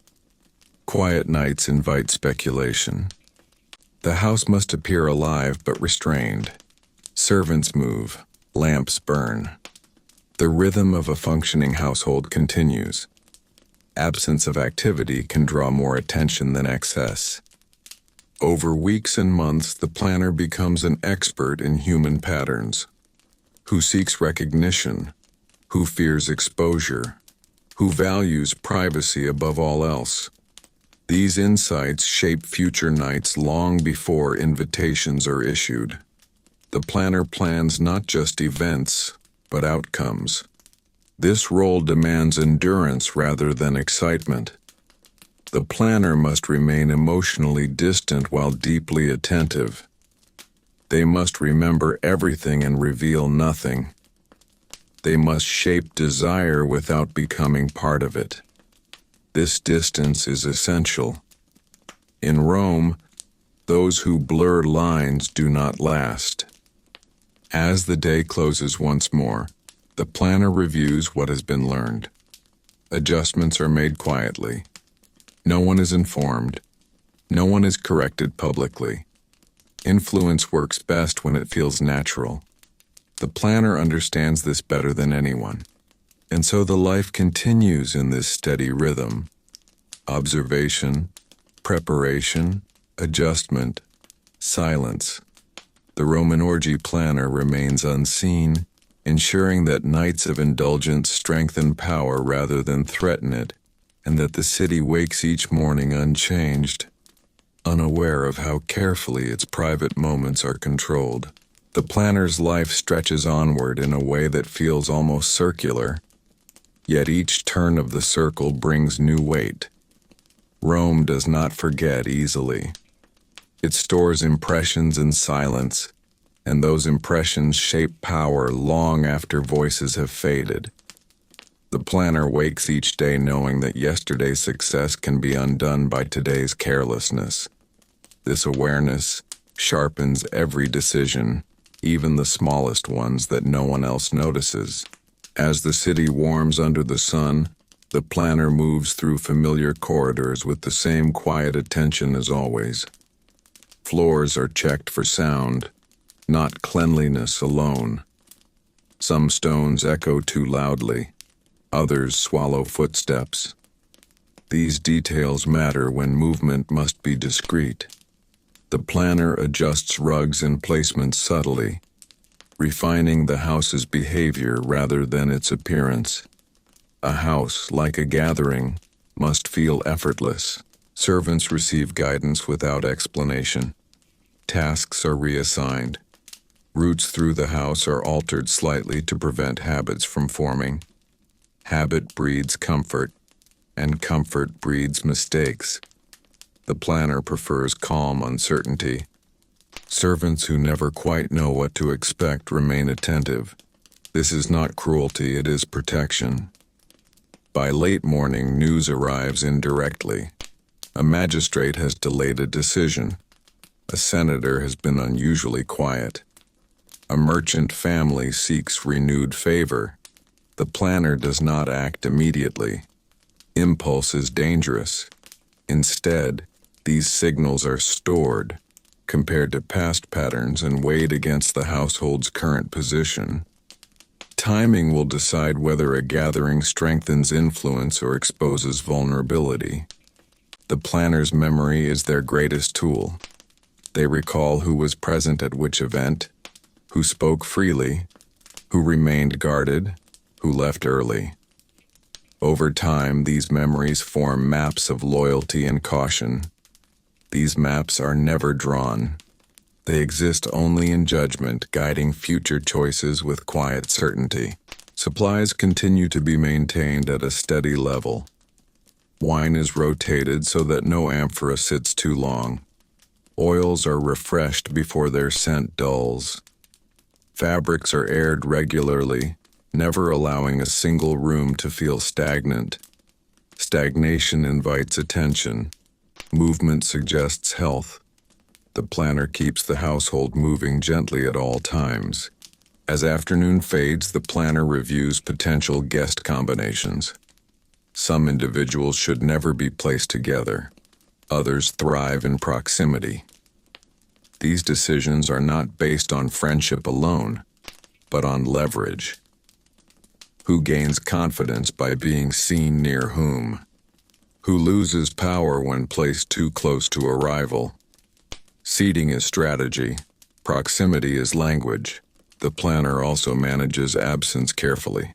Quiet nights invite speculation. The house must appear alive but restrained. Servants move, lamps burn. The rhythm of a functioning household continues. Absence of activity can draw more attention than excess. Over weeks and months, the planner becomes an expert in human patterns. Who seeks recognition? Who fears exposure? Who values privacy above all else? These insights shape future nights long before invitations are issued. The planner plans not just events, but outcomes. This role demands endurance rather than excitement. The planner must remain emotionally distant while deeply attentive. They must remember everything and reveal nothing. They must shape desire without becoming part of it. This distance is essential. In Rome, those who blur lines do not last. As the day closes once more, the planner reviews what has been learned. Adjustments are made quietly. No one is informed. No one is corrected publicly. Influence works best when it feels natural. The planner understands this better than anyone. And so the life continues in this steady rhythm. Observation, preparation, adjustment, silence. The Roman orgy planner remains unseen, ensuring that nights of indulgence strengthen power rather than threaten it, and that the city wakes each morning unchanged, unaware of how carefully its private moments are controlled. The planner's life stretches onward in a way that feels almost circular, yet each turn of the circle brings new weight. Rome does not forget easily. It stores impressions in silence, and those impressions shape power long after voices have faded. The planner wakes each day knowing that yesterday's success can be undone by today's carelessness. This awareness sharpens every decision, even the smallest ones that no one else notices. As the city warms under the sun, the planner moves through familiar corridors with the same quiet attention as always. Floors are checked for sound, not cleanliness alone. Some stones echo too loudly. Others swallow footsteps. These details matter when movement must be discreet. The planner adjusts rugs and placements subtly, refining the house's behavior rather than its appearance. A house, like a gathering, must feel effortless. Servants receive guidance without explanation. Tasks are reassigned. Routes through the house are altered slightly to prevent habits from forming. Habit breeds comfort, and comfort breeds mistakes. The planner prefers calm uncertainty. Servants who never quite know what to expect remain attentive. This is not cruelty, it is protection. By late morning, news arrives indirectly. A magistrate has delayed a decision. A senator has been unusually quiet. A merchant family seeks renewed favor. The planner does not act immediately. Impulse is dangerous. Instead, these signals are stored, compared to past patterns, and weighed against the household's current position. Timing will decide whether a gathering strengthens influence or exposes vulnerability. The planner's memory is their greatest tool. They recall who was present at which event, who spoke freely, who remained guarded, who left early. Over time, these memories form maps of loyalty and caution. These maps are never drawn. They exist only in judgment, guiding future choices with quiet certainty. Supplies continue to be maintained at a steady level. Wine is rotated so that no amphora sits too long. Oils are refreshed before their scent dulls. Fabrics are aired regularly, never allowing a single room to feel stagnant. Stagnation invites attention. Movement suggests health. The planner keeps the household moving gently at all times. As afternoon fades, the planner reviews potential guest combinations. Some individuals should never be placed together. Others thrive in proximity. These decisions are not based on friendship alone, but on leverage. Who gains confidence by being seen near whom? Who loses power when placed too close to a rival? Seating is strategy. Proximity is language. The planner also manages absence carefully.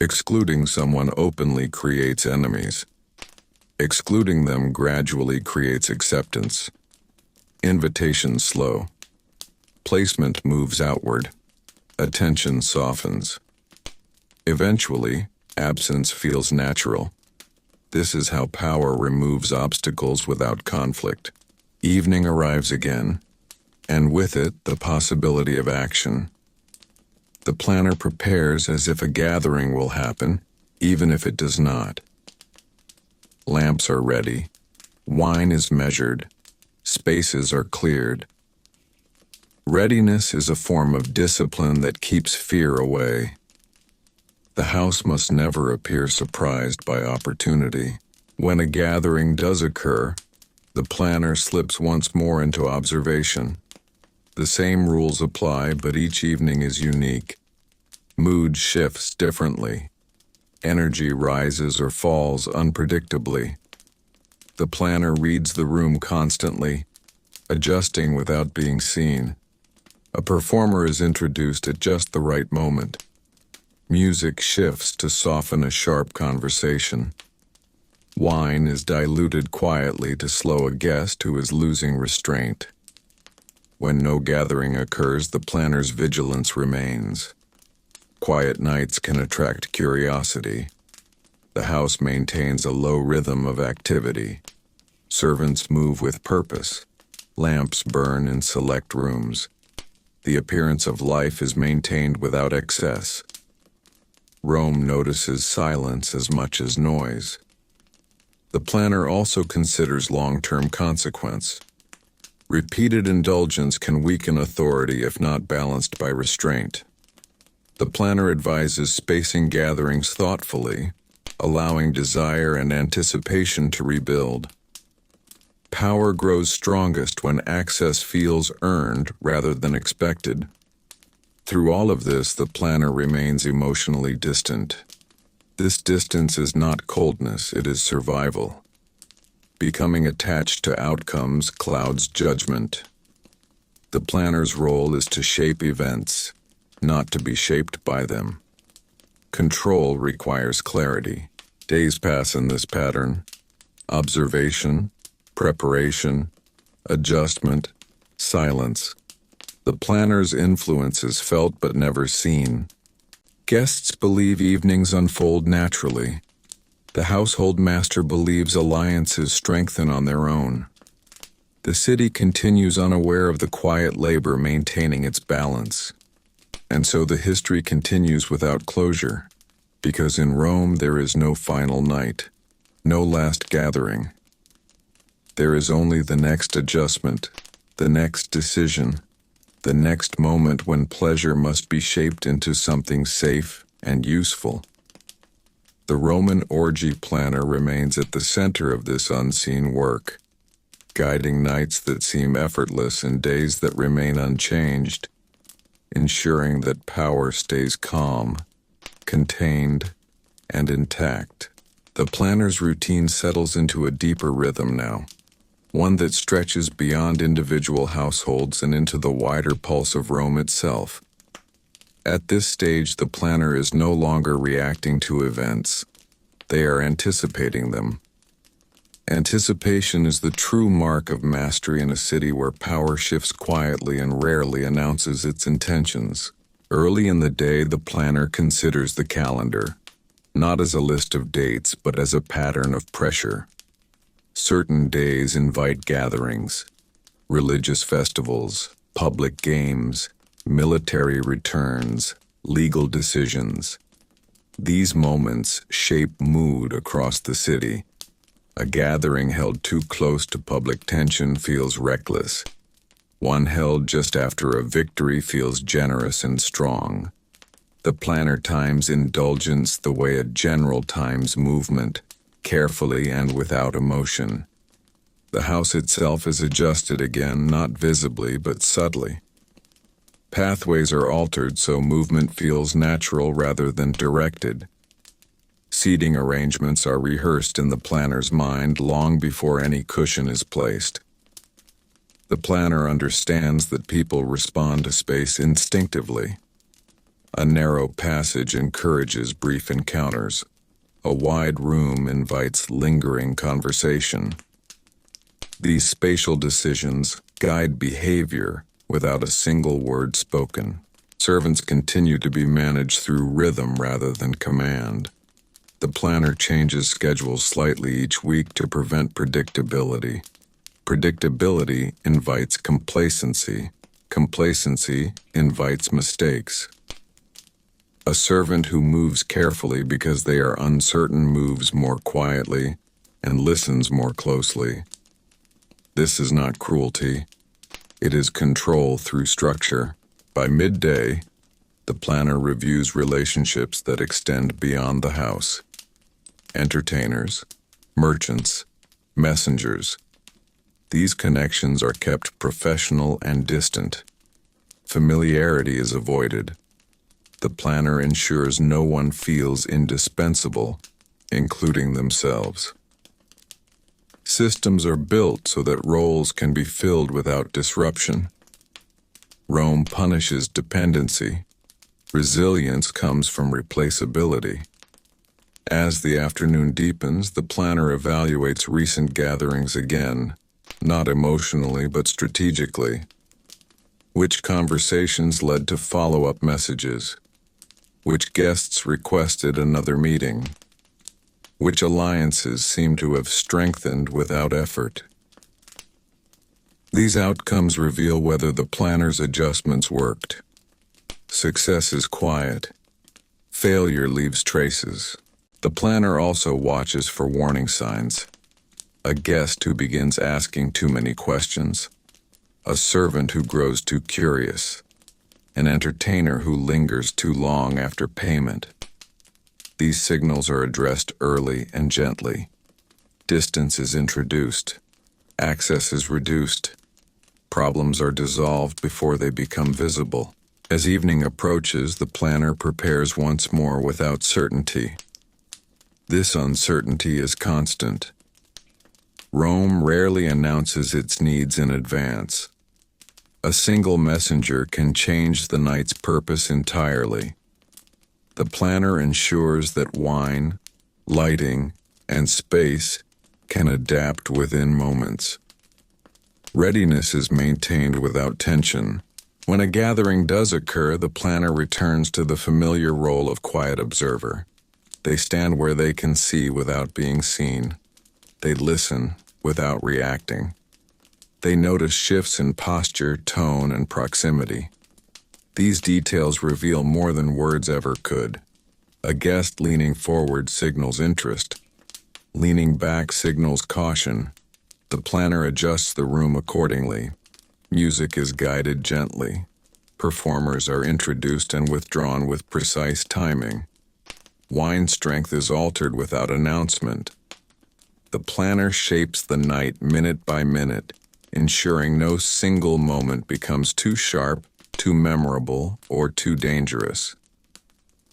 Excluding someone openly creates enemies. Excluding them gradually creates acceptance. Invitation slow. Placement moves outward. Attention softens. Eventually, absence feels natural. This is how power removes obstacles without conflict. Evening arrives again, and with it, the possibility of action. The planner prepares as if a gathering will happen, even if it does not. Lamps are ready. Wine is measured. Spaces are cleared. Readiness is a form of discipline that keeps fear away. The house must never appear surprised by opportunity. When a gathering does occur, the planner slips once more into observation. The same rules apply, but each evening is unique. Mood shifts differently. Energy rises or falls unpredictably. The planner reads the room constantly, adjusting without being seen. A performer is introduced at just the right moment. Music shifts to soften a sharp conversation. Wine is diluted quietly to slow a guest who is losing restraint. When no gathering occurs, the planner's vigilance remains. Quiet nights can attract curiosity. The house maintains a low rhythm of activity. Servants move with purpose. Lamps burn in select rooms. The appearance of life is maintained without excess. Rome notices silence as much as noise. The planner also considers long-term consequence. Repeated indulgence can weaken authority if not balanced by restraint. The planner advises spacing gatherings thoughtfully, allowing desire and anticipation to rebuild. Power grows strongest when access feels earned rather than expected. Through all of this, the planner remains emotionally distant. This distance is not coldness, it is survival. Becoming attached to outcomes clouds judgment. The planner's role is to shape events, not to be shaped by them. Control requires clarity. Days pass in this pattern. Observation, preparation, adjustment, silence. The planner's influence is felt but never seen. Guests believe evenings unfold naturally. The household master believes alliances strengthen on their own. The city continues unaware of the quiet labor maintaining its balance. And so the history continues without closure, because in Rome there is no final night, no last gathering. There is only the next adjustment, the next decision, the next moment when pleasure must be shaped into something safe and useful. The Roman orgy planner remains at the center of this unseen work, guiding nights that seem effortless and days that remain unchanged, ensuring that power stays calm, contained, and intact. The planner's routine settles into a deeper rhythm now, one that stretches beyond individual households and into the wider pulse of Rome itself. At this stage, the planner is no longer reacting to events. They are anticipating them. Anticipation is the true mark of mastery in a city where power shifts quietly and rarely announces its intentions. Early in the day, the planner considers the calendar, not as a list of dates, but as a pattern of pressure. Certain days invite gatherings, religious festivals, public games, military returns, legal decisions. These moments shape mood across the city. A gathering held too close to public tension feels reckless. One held just after a victory feels generous and strong. The planner times indulgence the way a general times movement, carefully and without emotion. The house itself is adjusted again, not visibly but subtly. Pathways are altered so movement feels natural rather than directed. Seating arrangements are rehearsed in the planner's mind long before any cushion is placed. The planner understands that people respond to space instinctively. A narrow passage encourages brief encounters. A wide room invites lingering conversation. These spatial decisions guide behavior without a single word spoken. Servants continue to be managed through rhythm rather than command. The planner changes schedules slightly each week to prevent predictability. Predictability invites complacency. Complacency invites mistakes. A servant who moves carefully because they are uncertain moves more quietly and listens more closely. This is not cruelty. It is control through structure. By midday, the planner reviews relationships that extend beyond the house. Entertainers, merchants, messengers. These connections are kept professional and distant. Familiarity is avoided. The planner ensures no one feels indispensable, including themselves. Systems are built so that roles can be filled without disruption. Rome punishes dependency. Resilience comes from replaceability. As the afternoon deepens, the planner evaluates recent gatherings again, not emotionally but strategically. Which conversations led to follow-up messages? Which guests requested another meeting? Which alliances seem to have strengthened without effort? These outcomes reveal whether the planner's adjustments worked. Success is quiet. Failure leaves traces. The planner also watches for warning signs. A guest who begins asking too many questions. A servant who grows too curious. An entertainer who lingers too long after payment. These signals are addressed early and gently. Distance is introduced. Access is reduced. Problems are dissolved before they become visible. As evening approaches, the planner prepares once more without certainty. This uncertainty is constant. Rome rarely announces its needs in advance. A single messenger can change the night's purpose entirely. The planner ensures that wine, lighting, and space can adapt within moments. Readiness is maintained without tension. When a gathering does occur, the planner returns to the familiar role of quiet observer. They stand where they can see without being seen. They listen without reacting. They notice shifts in posture, tone, and proximity. These details reveal more than words ever could. A guest leaning forward signals interest. Leaning back signals caution. The planner adjusts the room accordingly. Music is guided gently. Performers are introduced and withdrawn with precise timing. Wine strength is altered without announcement. The planner shapes the night minute by minute, ensuring no single moment becomes too sharp, too memorable, or too dangerous.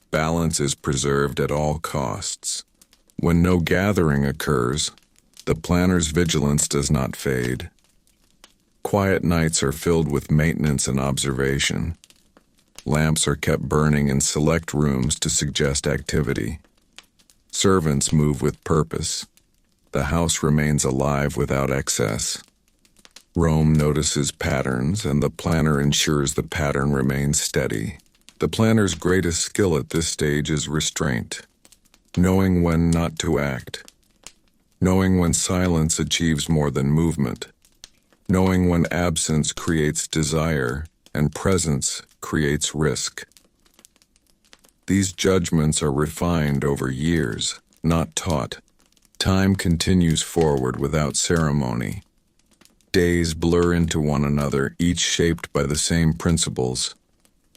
Balance is preserved at all costs. When no gathering occurs, the planner's vigilance does not fade. Quiet nights are filled with maintenance and observation. Lamps are kept burning in select rooms to suggest activity. Servants move with purpose. The house remains alive without excess. Rome notices patterns, and the planner ensures the pattern remains steady. The planner's greatest skill at this stage is restraint, knowing when not to act, knowing when silence achieves more than movement, knowing when absence creates desire and presence creates risk. These judgments are refined over years, not taught. Time continues forward without ceremony. Days blur into one another, each shaped by the same principles: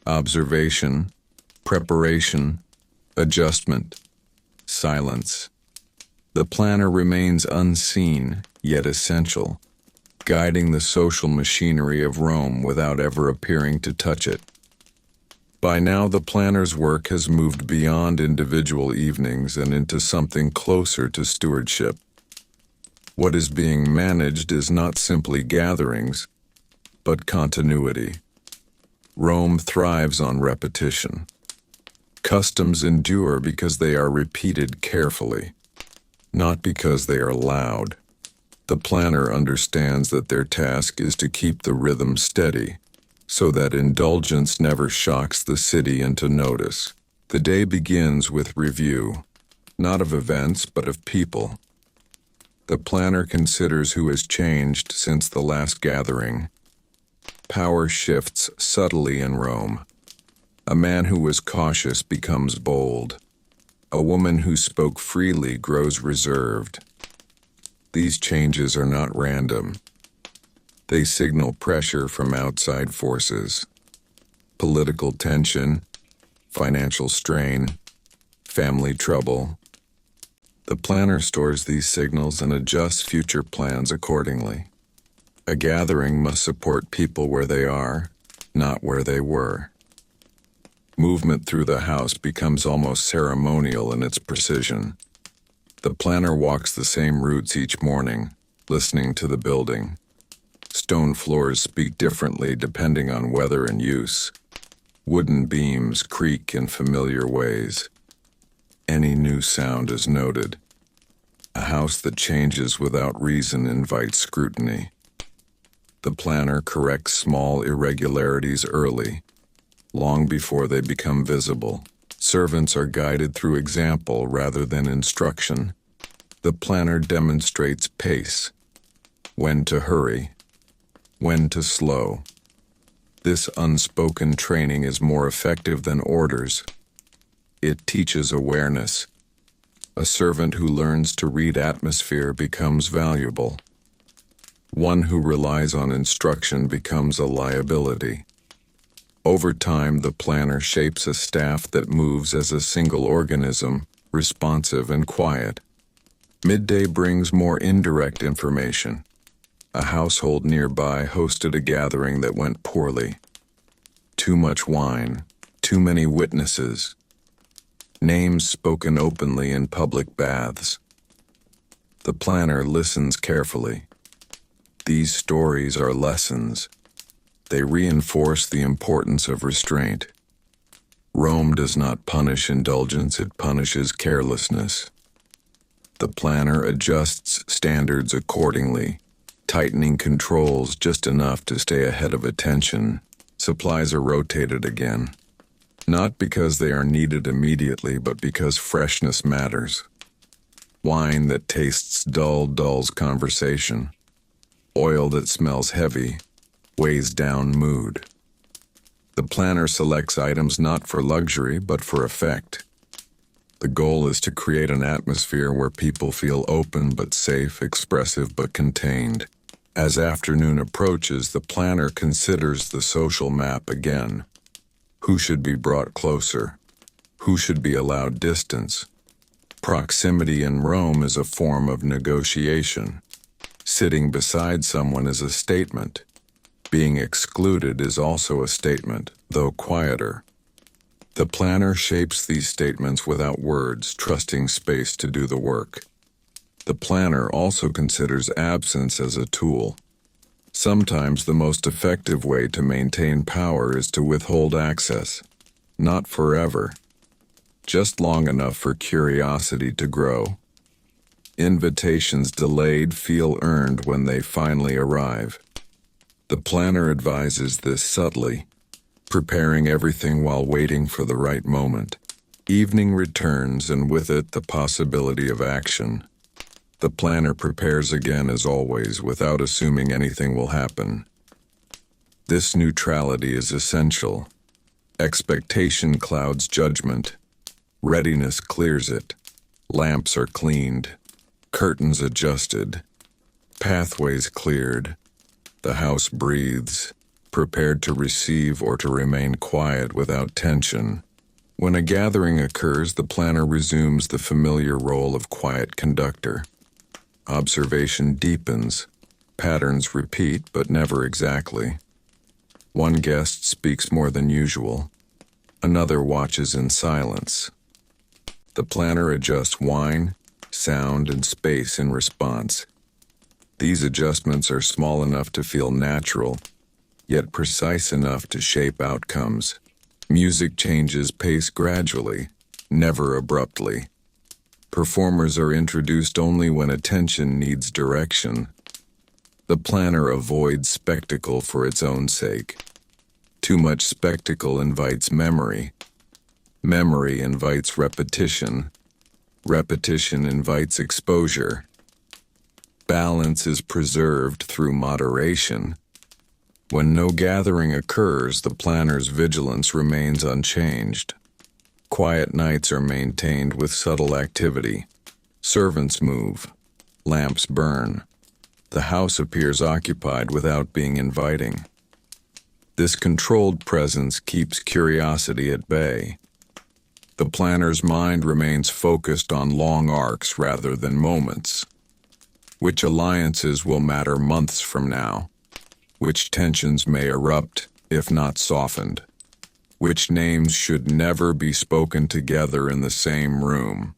observation, preparation, adjustment, silence. The planner remains unseen, yet essential, guiding the social machinery of Rome without ever appearing to touch it. By now, the planner's work has moved beyond individual evenings and into something closer to stewardship. What is being managed is not simply gatherings, but continuity. Rome thrives on repetition. Customs endure because they are repeated carefully, not because they are loud. The planner understands that their task is to keep the rhythm steady, so that indulgence never shocks the city into notice. The day begins with review, not of events but of people. The planner considers who has changed since the last gathering. Power shifts subtly in Rome. A man who was cautious becomes bold. A woman who spoke freely grows reserved. These changes are not random. They signal pressure from outside forces. Political tension, financial strain, family trouble. The planner stores these signals and adjusts future plans accordingly. A gathering must support people where they are, not where they were. Movement through the house becomes almost ceremonial in its precision. The planner walks the same routes each morning, listening to the building. Stone floors speak differently depending on weather and use. Wooden beams creak in familiar ways. Any new sound is noted. A house that changes without reason invites scrutiny. The planner corrects small irregularities early, long before they become visible. Servants are guided through example rather than instruction. The planner demonstrates pace, when to hurry, when to slow. This unspoken training is more effective than orders. It teaches awareness. A servant who learns to read atmosphere becomes valuable. One who relies on instruction becomes a liability. Over time, the planner shapes a staff that moves as a single organism, responsive and quiet. Midday brings more indirect information. A household nearby hosted a gathering that went poorly. Too much wine, too many witnesses. Names spoken openly in public baths. The planner listens carefully. These stories are lessons. They reinforce the importance of restraint. Rome does not punish indulgence, it punishes carelessness. The planner adjusts standards accordingly, tightening controls just enough to stay ahead of attention. Supplies are rotated again, not because they are needed immediately, but because freshness matters. Wine that tastes dull dulls conversation. Oil that smells heavy weighs down mood. The planner selects items not for luxury, but for effect. The goal is to create an atmosphere where people feel open but safe, expressive but contained. As afternoon approaches, the planner considers the social map again. Who should be brought closer? Who should be allowed distance? Proximity in Rome is a form of negotiation. Sitting beside someone is a statement. Being excluded is also a statement, though quieter. The planner shapes these statements without words, trusting space to do the work. The planner also considers absence as a tool. Sometimes the most effective way to maintain power is to withhold access. Not forever, just long enough for curiosity to grow. Invitations delayed feel earned when they finally arrive. The planner advises this subtly, preparing everything while waiting for the right moment. Evening returns, and with it the possibility of action. The planner prepares again as always, without assuming anything will happen. This neutrality is essential. Expectation clouds judgment. Readiness clears it. Lamps are cleaned. Curtains adjusted. Pathways cleared. The house breathes, prepared to receive or to remain quiet without tension. When a gathering occurs, the planner resumes the familiar role of quiet conductor. Observation deepens. Patterns repeat, but never exactly. One guest speaks more than usual. Another watches in silence. The planner adjusts wine, sound, and space in response. These adjustments are small enough to feel natural, yet precise enough to shape outcomes. Music changes pace gradually, never abruptly. Performers are introduced only when attention needs direction. The planner avoids spectacle for its own sake. Too much spectacle invites memory. Memory invites repetition. Repetition invites exposure. Balance is preserved through moderation. When no gathering occurs, the planner's vigilance remains unchanged. Quiet nights are maintained with subtle activity. Servants move. Lamps burn. The house appears occupied without being inviting. This controlled presence keeps curiosity at bay. The planner's mind remains focused on long arcs rather than moments. Which alliances will matter months from now? Which tensions may erupt, if not softened? Which names should never be spoken together in the same room?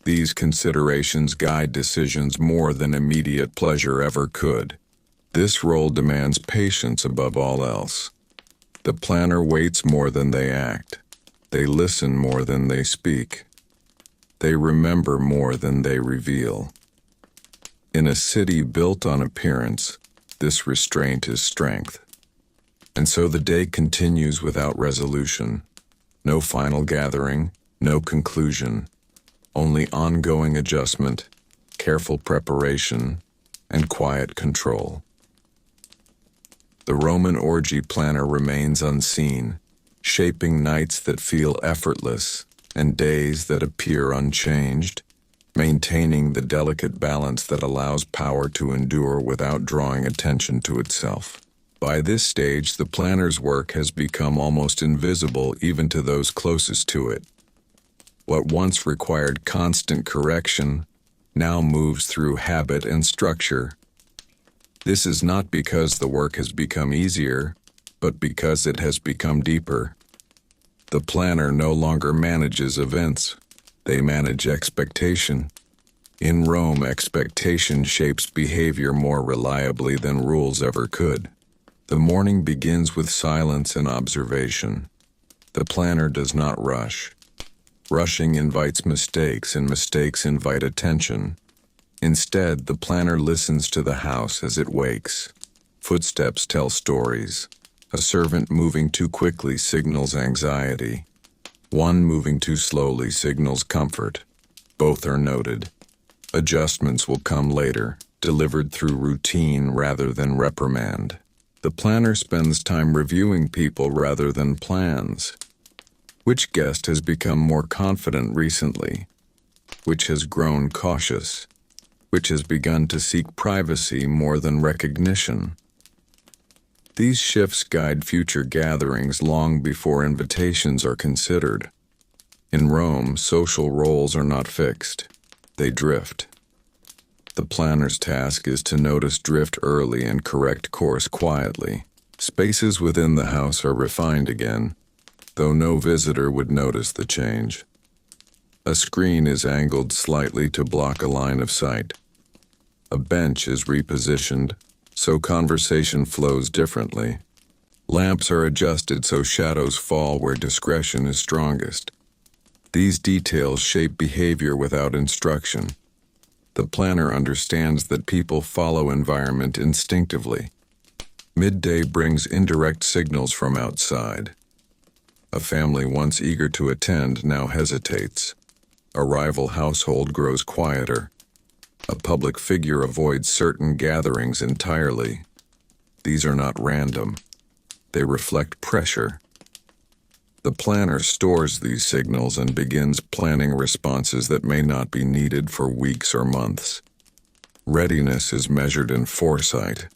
These considerations guide decisions more than immediate pleasure ever could. This role demands patience above all else. The planner waits more than they act. They listen more than they speak. They remember more than they reveal. In a city built on appearance, this restraint is strength. And so the day continues without resolution. No final gathering, no conclusion. Only ongoing adjustment, careful preparation, and quiet control. The Roman orgy planner remains unseen, shaping nights that feel effortless and days that appear unchanged, maintaining the delicate balance that allows power to endure without drawing attention to itself. By this stage, the planner's work has become almost invisible even to those closest to it. What once required constant correction now moves through habit and structure. This is not because the work has become easier, but because it has become deeper. The planner no longer manages events. They manage expectation. In Rome, expectation shapes behavior more reliably than rules ever could. The morning begins with silence and observation. The planner does not rush. Rushing invites mistakes, and mistakes invite attention. Instead, the planner listens to the house as it wakes. Footsteps tell stories. A servant moving too quickly signals anxiety. One moving too slowly signals comfort. Both are noted. Adjustments will come later, delivered through routine rather than reprimand. The planner spends time reviewing people rather than plans. Which guest has become more confident recently? Which has grown cautious? Which has begun to seek privacy more than recognition? These shifts guide future gatherings long before invitations are considered. In Rome, social roles are not fixed. They drift. The planner's task is to notice drift early and correct course quietly. Spaces within the house are refined again, though no visitor would notice the change. A screen is angled slightly to block a line of sight. A bench is repositioned, so conversation flows differently. Lamps are adjusted so shadows fall where discretion is strongest. These details shape behavior without instruction. The planner understands that people follow environment instinctively. Midday brings indirect signals from outside. A family once eager to attend now hesitates. A rival household grows quieter. A public figure avoids certain gatherings entirely. These are not random. They reflect pressure. The planner stores these signals and begins planning responses that may not be needed for weeks or months. Readiness is measured in foresight,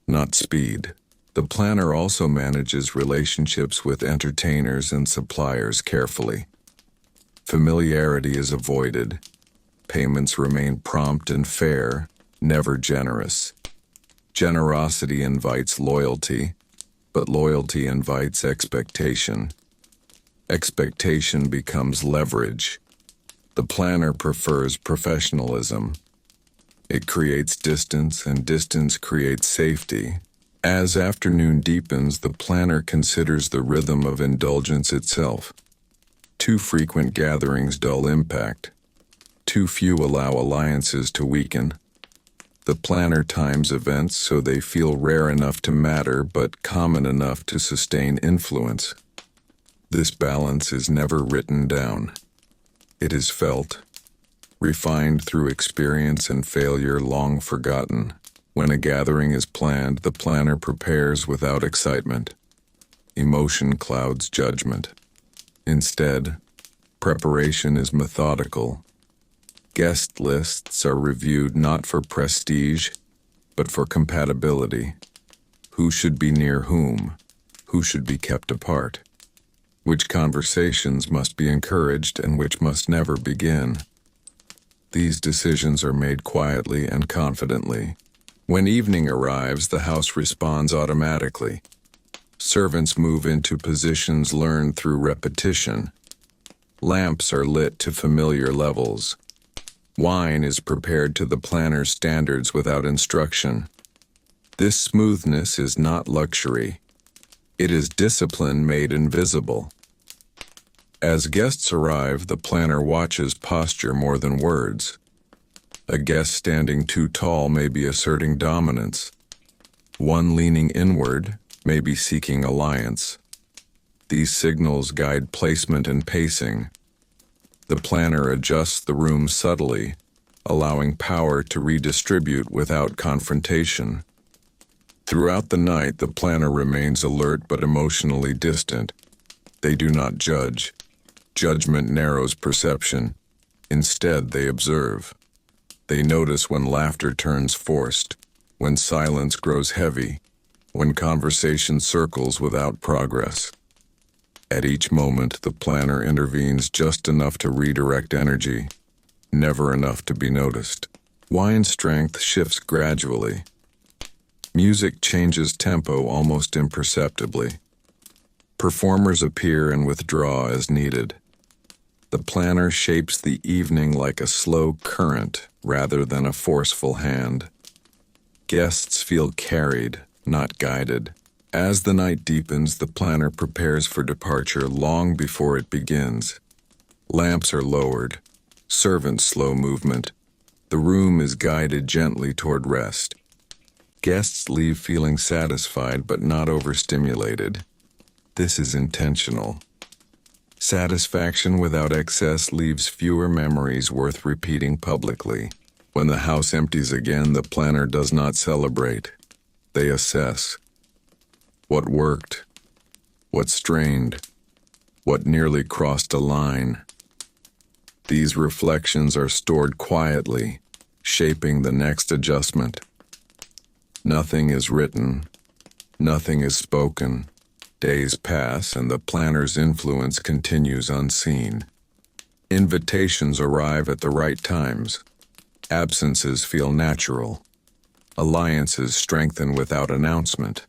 not speed. The planner also manages relationships with entertainers and suppliers carefully. Familiarity is avoided. Payments remain prompt and fair, never generous. Generosity invites loyalty, but loyalty invites expectation. Expectation becomes leverage. The planner prefers professionalism. It creates distance, and distance creates safety. As afternoon deepens, the planner considers the rhythm of indulgence itself. Too frequent gatherings dull impact. Too few allow alliances to weaken. The planner times events so they feel rare enough to matter but common enough to sustain influence. This balance is never written down. It is felt, refined through experience and failure long forgotten. When a gathering is planned, the planner prepares without excitement. Emotion clouds judgment. Instead, preparation is methodical. Guest lists are reviewed not for prestige, but for compatibility. Who should be near whom? Who should be kept apart? Which conversations must be encouraged and which must never begin? These decisions are made quietly and confidently. When evening arrives, the house responds automatically. Servants move into positions learned through repetition. Lamps are lit to familiar levels. Wine is prepared to the planner's standards without instruction. This smoothness is not luxury. It is discipline made invisible. As guests arrive, the planner watches posture more than words. A guest standing too tall may be asserting dominance. One leaning inward may be seeking alliance. These signals guide placement and pacing. The planner adjusts the room subtly, allowing power to redistribute without confrontation. Throughout the night, the planner remains alert but emotionally distant. They do not judge. Judgment narrows perception. Instead, they observe. They notice when laughter turns forced, when silence grows heavy, when conversation circles without progress. At each moment, the planner intervenes just enough to redirect energy, never enough to be noticed. Wine's strength shifts gradually. Music changes tempo almost imperceptibly. Performers appear and withdraw as needed. The planner shapes the evening like a slow current rather than a forceful hand. Guests feel carried, not guided. As the night deepens, the planner prepares for departure long before it begins. Lamps are lowered, servants slow movement. The room is guided gently toward rest. Guests leave feeling satisfied but not overstimulated. This is intentional. Satisfaction without excess leaves fewer memories worth repeating publicly. When the house empties again, the planner does not celebrate. They assess. What worked? What strained? What nearly crossed a line? These reflections are stored quietly, shaping the next adjustment. Nothing is written. Nothing is spoken. Days pass and the planner's influence continues unseen. Invitations arrive at the right times. Absences feel natural. Alliances strengthen without announcement.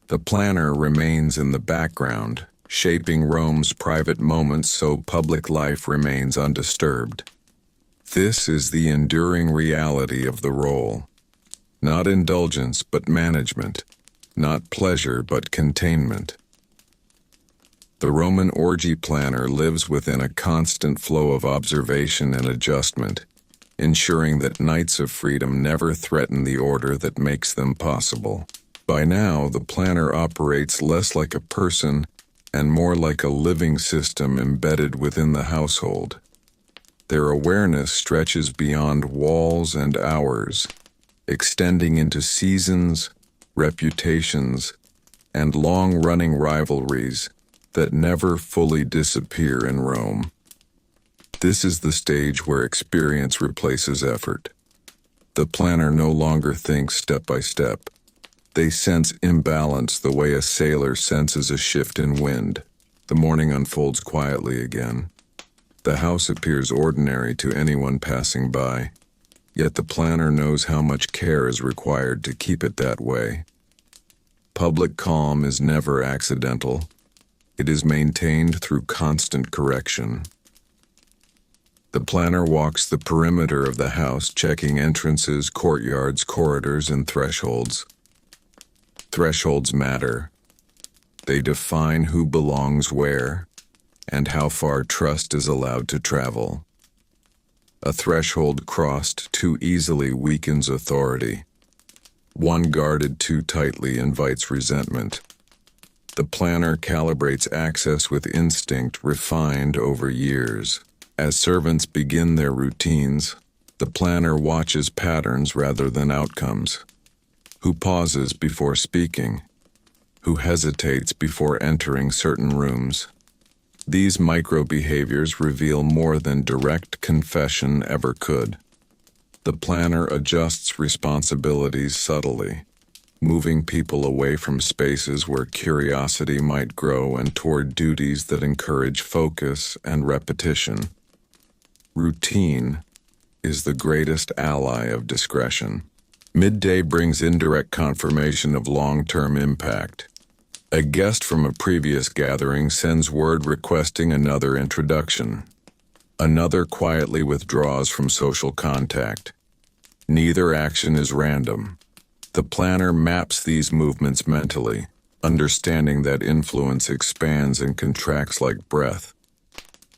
The planner remains in the background, shaping Rome's private moments so public life remains undisturbed. This is the enduring reality of the role. Not indulgence but management. Not pleasure but containment. The Roman orgy planner lives within a constant flow of observation and adjustment, ensuring that nights of freedom never threaten the order that makes them possible. By now, the planner operates less like a person and more like a living system embedded within the household. Their awareness stretches beyond walls and hours, extending into seasons, reputations, and long-running rivalries that never fully disappear in Rome. This is the stage where experience replaces effort. The planner no longer thinks step by step. They sense imbalance the way a sailor senses a shift in wind. The morning unfolds quietly again. The house appears ordinary to anyone passing by, yet the planner knows how much care is required to keep it that way. Public calm is never accidental. It is maintained through constant correction. The planner walks the perimeter of the house, checking entrances, courtyards, corridors, and thresholds. Thresholds matter. They define who belongs where and how far trust is allowed to travel. A threshold crossed too easily weakens authority. One guarded too tightly invites resentment. The planner calibrates access with instinct refined over years. As servants begin their routines, the planner watches patterns rather than outcomes. Who pauses before speaking? Who hesitates before entering certain rooms? These micro-behaviors reveal more than direct confession ever could. The planner adjusts responsibilities subtly, moving people away from spaces where curiosity might grow and toward duties that encourage focus and repetition. Routine is the greatest ally of discretion. Midday brings indirect confirmation of long-term impact. A guest from a previous gathering sends word requesting another introduction. Another quietly withdraws from social contact. Neither action is random. The planner maps these movements mentally, understanding that influence expands and contracts like breath.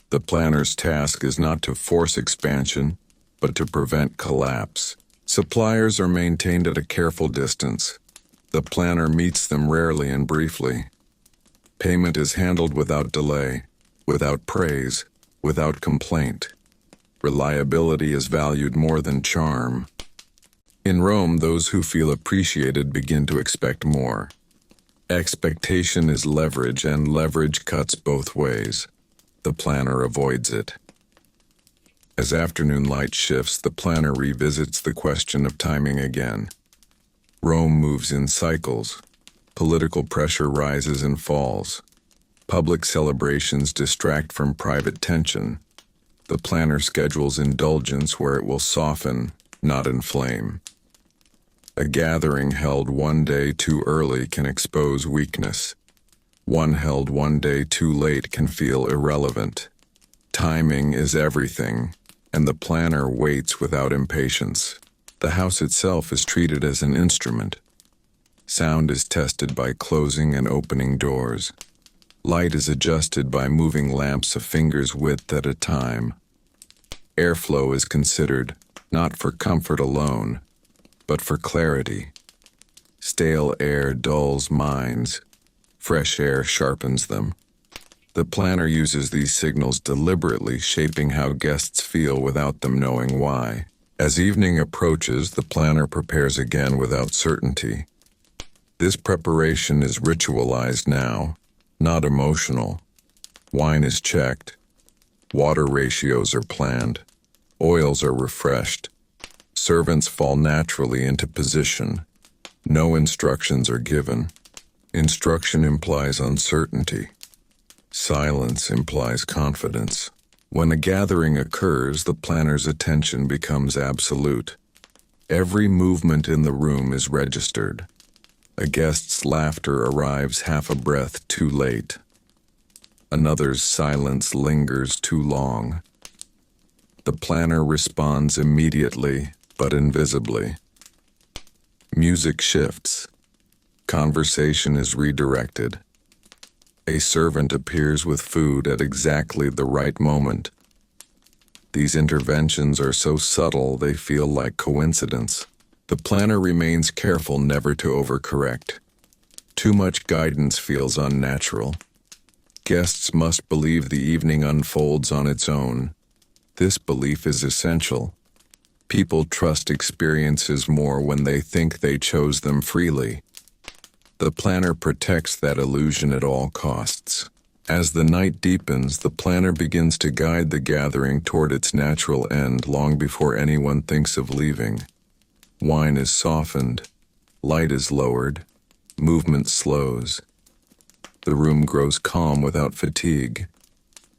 The planner's task is not to force expansion, but to prevent collapse. Suppliers are maintained at a careful distance. The planner meets them rarely and briefly. Payment is handled without delay, without praise, without complaint. Reliability is valued more than charm. In Rome, those who feel appreciated begin to expect more. Expectation is leverage, and leverage cuts both ways. The planner avoids it. As afternoon light shifts, the planner revisits the question of timing again. Rome moves in cycles. Political pressure rises and falls. Public celebrations distract from private tension. The planner schedules indulgence where it will soften, not inflame. A gathering held one day too early can expose weakness. One held one day too late can feel irrelevant. Timing is everything, and the planner waits without impatience. The house itself is treated as an instrument. Sound is tested by closing and opening doors. Light is adjusted by moving lamps a finger's width at a time. Airflow is considered not for comfort alone, but for clarity. Stale air dulls minds. Fresh air sharpens them. The planner uses these signals deliberately, shaping how guests feel without them knowing why. As evening approaches, the planner prepares again without certainty. This preparation is ritualized now, not emotional. Wine is checked. Water ratios are planned. Oils are refreshed. Servants fall naturally into position. No instructions are given. Instruction implies uncertainty. Silence implies confidence. When a gathering occurs, the planner's attention becomes absolute. Every movement in the room is registered. A guest's laughter arrives half a breath too late. Another's silence lingers too long. The planner responds immediately, but invisibly. Music shifts. Conversation is redirected. A servant appears with food at exactly the right moment. These interventions are so subtle they feel like coincidence. The planner remains careful never to overcorrect. Too much guidance feels unnatural. Guests must believe the evening unfolds on its own. This belief is essential. People trust experiences more when they think they chose them freely. The planner protects that illusion at all costs. As the night deepens, the planner begins to guide the gathering toward its natural end long before anyone thinks of leaving. Wine is softened, light is lowered, movement slows. The room grows calm without fatigue.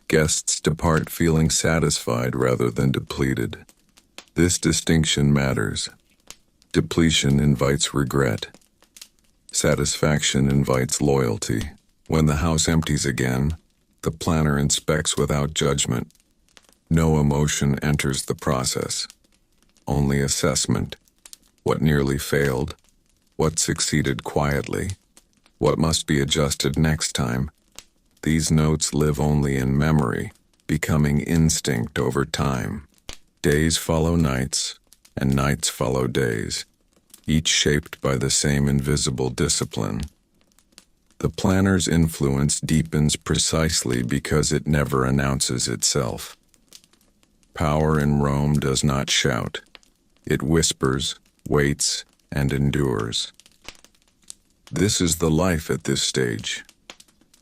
Guests depart feeling satisfied rather than depleted. This distinction matters. Depletion invites regret. Satisfaction invites loyalty. When the house empties again, the planner inspects without judgment. No emotion enters the process. Only assessment. What nearly failed? What succeeded quietly? What must be adjusted next time? These notes live only in memory, becoming instinct over time. Days follow nights, and nights follow days, each shaped by the same invisible discipline. The planner's influence deepens precisely because it never announces itself. Power in Rome does not shout. It whispers, waits, and endures. This is the life at this stage.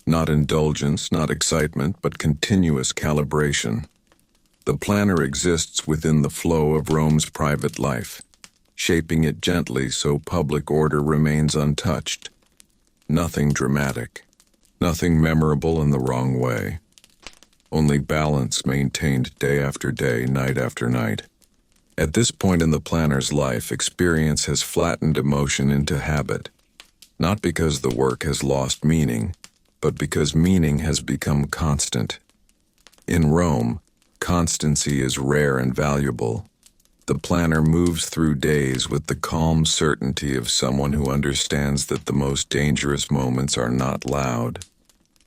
Not indulgence, not excitement, but continuous calibration. The planner exists within the flow of Rome's private life, shaping it gently so public order remains untouched. Nothing dramatic, nothing memorable in the wrong way. Only balance maintained day after day, night after night. At this point in the planner's life, experience has flattened emotion into habit, not because the work has lost meaning, but because meaning has become constant. In Rome, constancy is rare and valuable. The planner moves through days with the calm certainty of someone who understands that the most dangerous moments are not loud,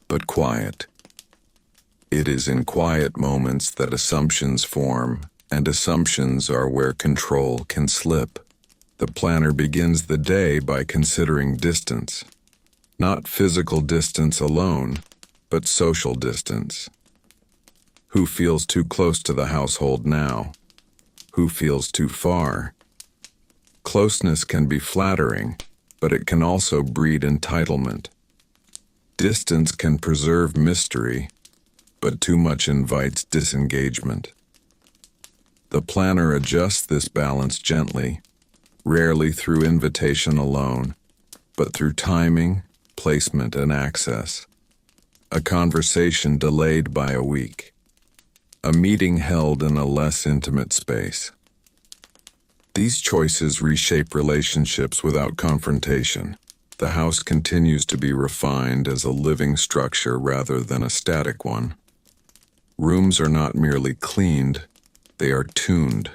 but quiet. It is in quiet moments that assumptions form, and assumptions are where control can slip. The planner begins the day by considering distance. Not physical distance alone, but social distance. Who feels too close to the household now? Who feels too far? Closeness can be flattering, but it can also breed entitlement. Distance can preserve mystery, but too much invites disengagement. The planner adjusts this balance gently, rarely through invitation alone, but through timing, placement, and access. A conversation delayed by a week. A meeting held in a less intimate space. These choices reshape relationships without confrontation. The house continues to be refined as a living structure rather than a static one. Rooms are not merely cleaned, they are tuned.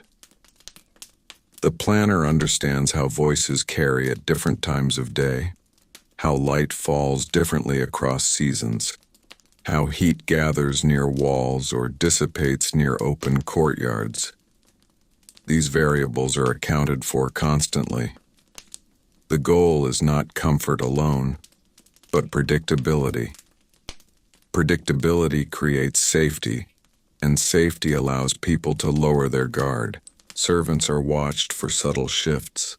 The planner understands how voices carry at different times of day, how light falls differently across seasons, how heat gathers near walls or dissipates near open courtyards. These variables are accounted for constantly. The goal is not comfort alone, but predictability. Predictability creates safety, and safety allows people to lower their guard. Servants are watched for subtle shifts.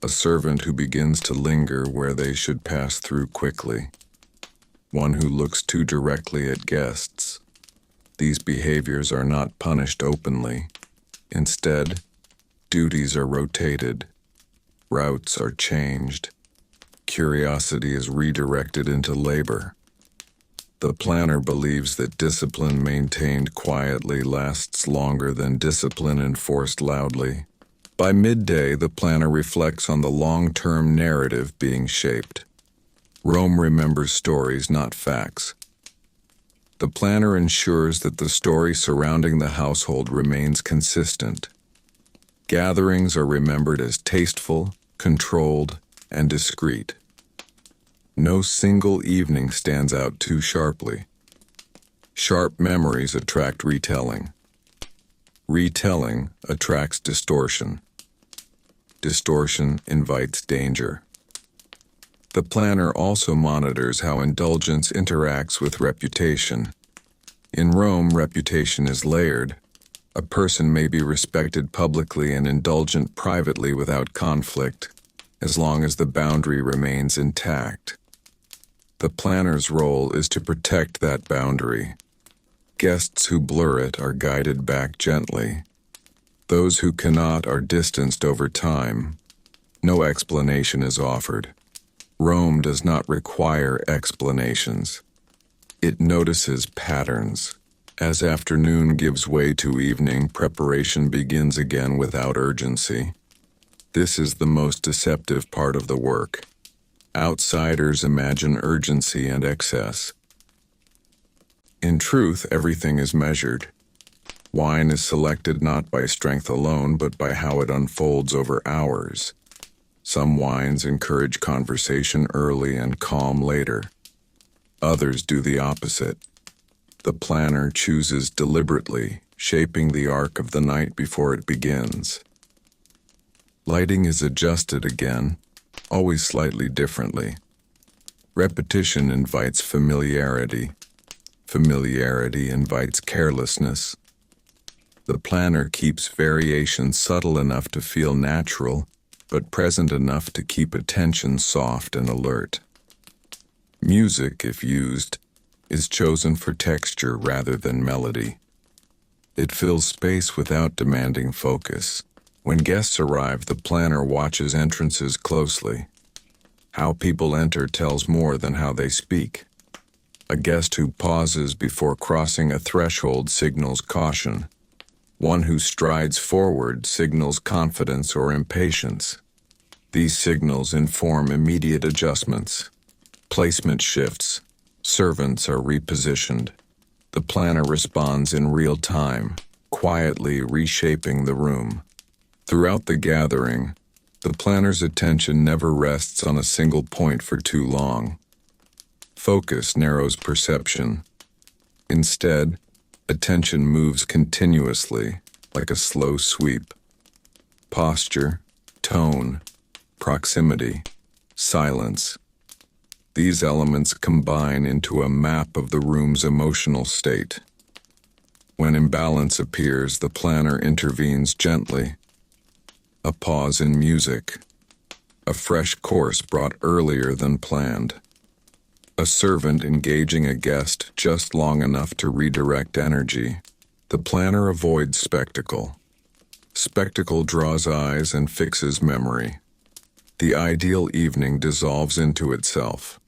A servant who begins to linger where they should pass through quickly. One who looks too directly at guests. These behaviors are not punished openly. Instead, duties are rotated. Routes are changed. Curiosity is redirected into labor. The planner believes that discipline maintained quietly lasts longer than discipline enforced loudly. By midday, the planner reflects on the long-term narrative being shaped. Rome remembers stories, not facts. The planner ensures that the story surrounding the household remains consistent. Gatherings are remembered as tasteful, controlled, and discreet. No single evening stands out too sharply. Sharp memories attract retelling. Retelling attracts distortion. Distortion invites danger. The planner also monitors how indulgence interacts with reputation. In Rome, reputation is layered. A person may be respected publicly and indulgent privately without conflict, as long as the boundary remains intact. The planner's role is to protect that boundary. Guests who blur it are guided back gently. Those who cannot are distanced over time. No explanation is offered. Rome does not require explanations. It notices patterns. As afternoon gives way to evening, preparation begins again without urgency. This is the most deceptive part of the work. Outsiders imagine urgency and excess. In truth, everything is measured. Wine is selected not by strength alone, but by how it unfolds over hours. Some wines encourage conversation early and calm later. Others do the opposite. The planner chooses deliberately, shaping the arc of the night before it begins. Lighting is adjusted again, always slightly differently. Repetition invites familiarity. Familiarity invites carelessness. The planner keeps variation subtle enough to feel natural, but present enough to keep attention soft and alert. Music, if used, is chosen for texture rather than melody. It fills space without demanding focus. When guests arrive, the planner watches entrances closely. How people enter tells more than how they speak. A guest who pauses before crossing a threshold signals caution. One who strides forward signals confidence or impatience. These signals inform immediate adjustments. Placement shifts. Servants are repositioned. The planner responds in real time, quietly reshaping the room. Throughout the gathering, the planner's attention never rests on a single point for too long. Focus narrows perception. Instead, attention moves continuously, like a slow sweep. Posture, tone, proximity, silence. These elements combine into a map of the room's emotional state. When imbalance appears, the planner intervenes gently. A pause in music. A fresh course brought earlier than planned. A servant engaging a guest just long enough to redirect energy. The planner avoids spectacle. Spectacle draws eyes and fixes memory. The ideal evening dissolves into itself.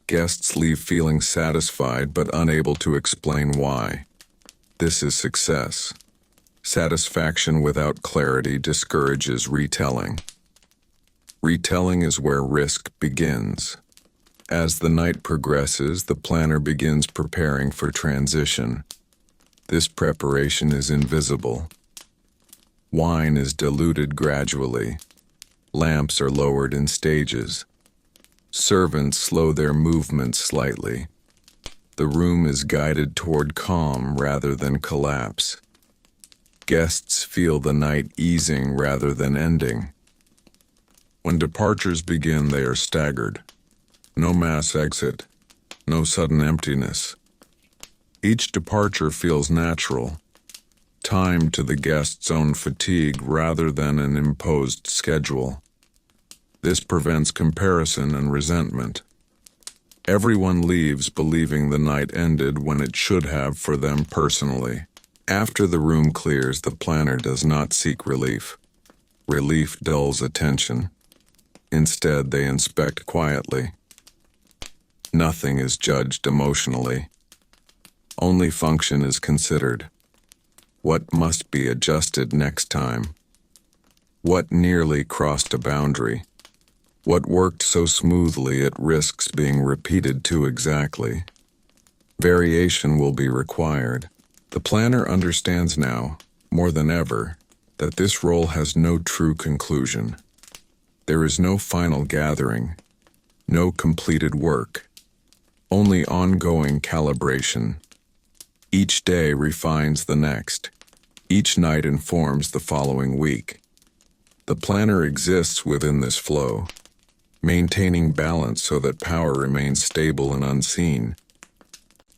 Guests leave feeling satisfied but unable to explain why. This is success. Satisfaction without clarity discourages retelling. Retelling is where risk begins. As the night progresses, the planner begins preparing for transition. This preparation is invisible. Wine is diluted gradually. Lamps are lowered in stages. Servants slow their movements slightly. The room is guided toward calm rather than collapse. Guests feel the night easing rather than ending. When departures begin, they are staggered. No mass exit, no sudden emptiness. Each departure feels natural, timed to the guest's own fatigue rather than an imposed schedule. This prevents comparison and resentment. Everyone leaves believing the night ended when it should have for them personally. After the room clears, the planner does not seek relief. Relief dulls attention. Instead, they inspect quietly. Nothing is judged emotionally. Only function is considered. What must be adjusted next time? What nearly crossed a boundary? What worked so smoothly it risks being repeated too exactly? Variation will be required. The planner understands now, more than ever, that this role has no true conclusion. There is no final gathering, no completed work, only ongoing calibration. Each day refines the next. Each night informs the following week. The planner exists within this flow, maintaining balance so that power remains stable and unseen.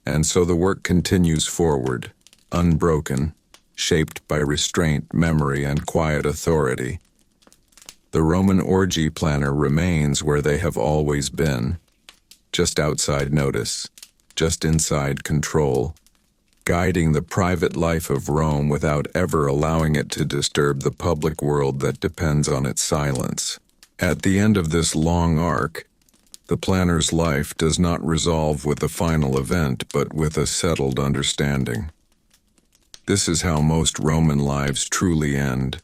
And so the work continues forward, unbroken, shaped by restraint, memory, and quiet authority. The Roman orgy planner remains where they have always been, just outside notice, just inside control, guiding the private life of Rome without ever allowing it to disturb the public world that depends on its silence. At the end of this long arc, the planner's life does not resolve with a final event, but with a settled understanding. This is how most Roman lives truly end,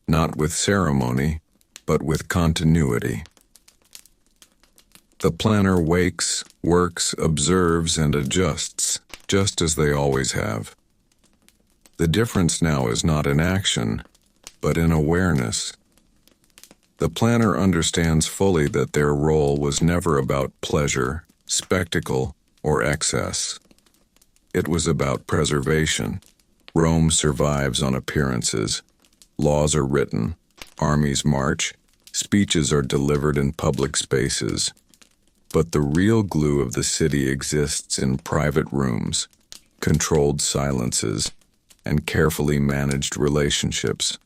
not with ceremony, but with continuity. The planner wakes, works, observes, and adjusts, just as they always have. The difference now is not in action, but in awareness. The planner understands fully that their role was never about pleasure, spectacle, or excess. It was about preservation. Rome survives on appearances. Laws are written. Armies march. Speeches are delivered in public spaces. But the real glue of the city exists in private rooms, controlled silences, and carefully managed relationships.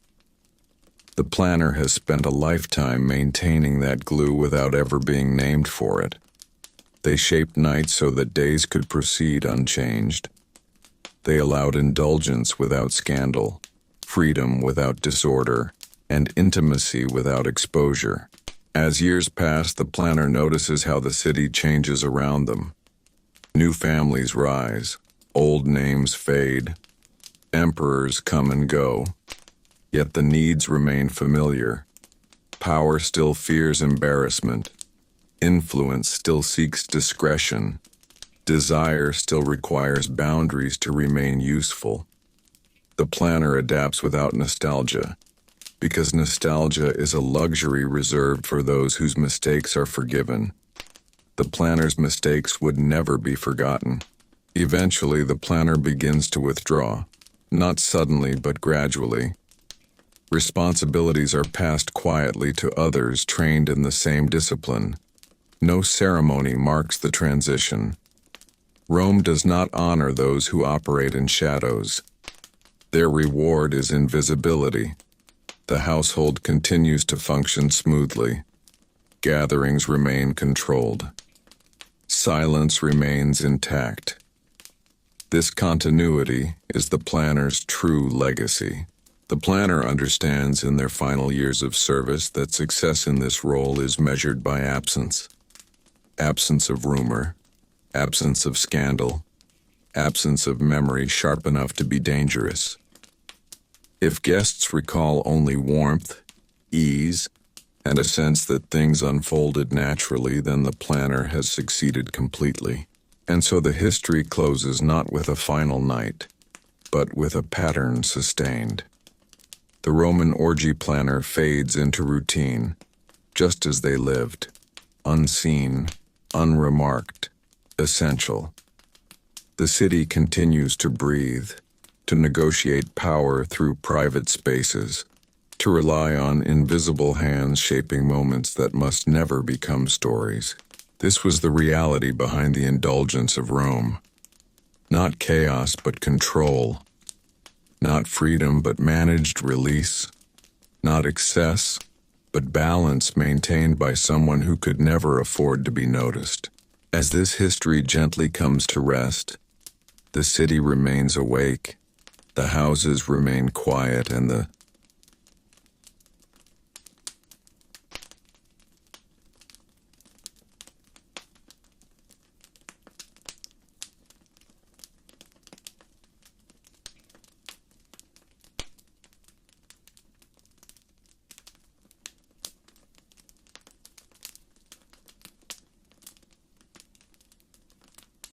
The planner has spent a lifetime maintaining that glue without ever being named for it. They shaped nights so that days could proceed unchanged. They allowed indulgence without scandal, freedom without disorder, and intimacy without exposure. As years pass, the planner notices how the city changes around them. New families rise, old names fade, emperors come and go, yet the needs remain familiar. Power still fears embarrassment, influence still seeks discretion, desire still requires boundaries to remain useful. The planner adapts without nostalgia, because nostalgia is a luxury reserved for those whose mistakes are forgiven. The planner's mistakes would never be forgotten. Eventually, the planner begins to withdraw, not suddenly but gradually. Responsibilities are passed quietly to others trained in the same discipline. No ceremony marks the transition. Rome does not honor those who operate in shadows. Their reward is invisibility. The household continues to function smoothly. Gatherings remain controlled. Silence remains intact. This continuity is the planner's true legacy. The planner understands in their final years of service that success in this role is measured by absence. Absence of rumor, absence of scandal, absence of memory sharp enough to be dangerous. If guests recall only warmth, ease, and a sense that things unfolded naturally, then the planner has succeeded completely. And so the history closes not with a final night, but with a pattern sustained. The Roman orgy planner fades into routine, just as they lived, unseen, unremarked, essential. The city continues to breathe, to negotiate power through private spaces, to rely on invisible hands shaping moments that must never become stories. This was the reality behind the indulgence of Rome. Not chaos, but control. Not freedom, but managed release. Not excess, but balance maintained by someone who could never afford to be noticed. As this history gently comes to rest, the city remains awake, the houses remain quiet, and the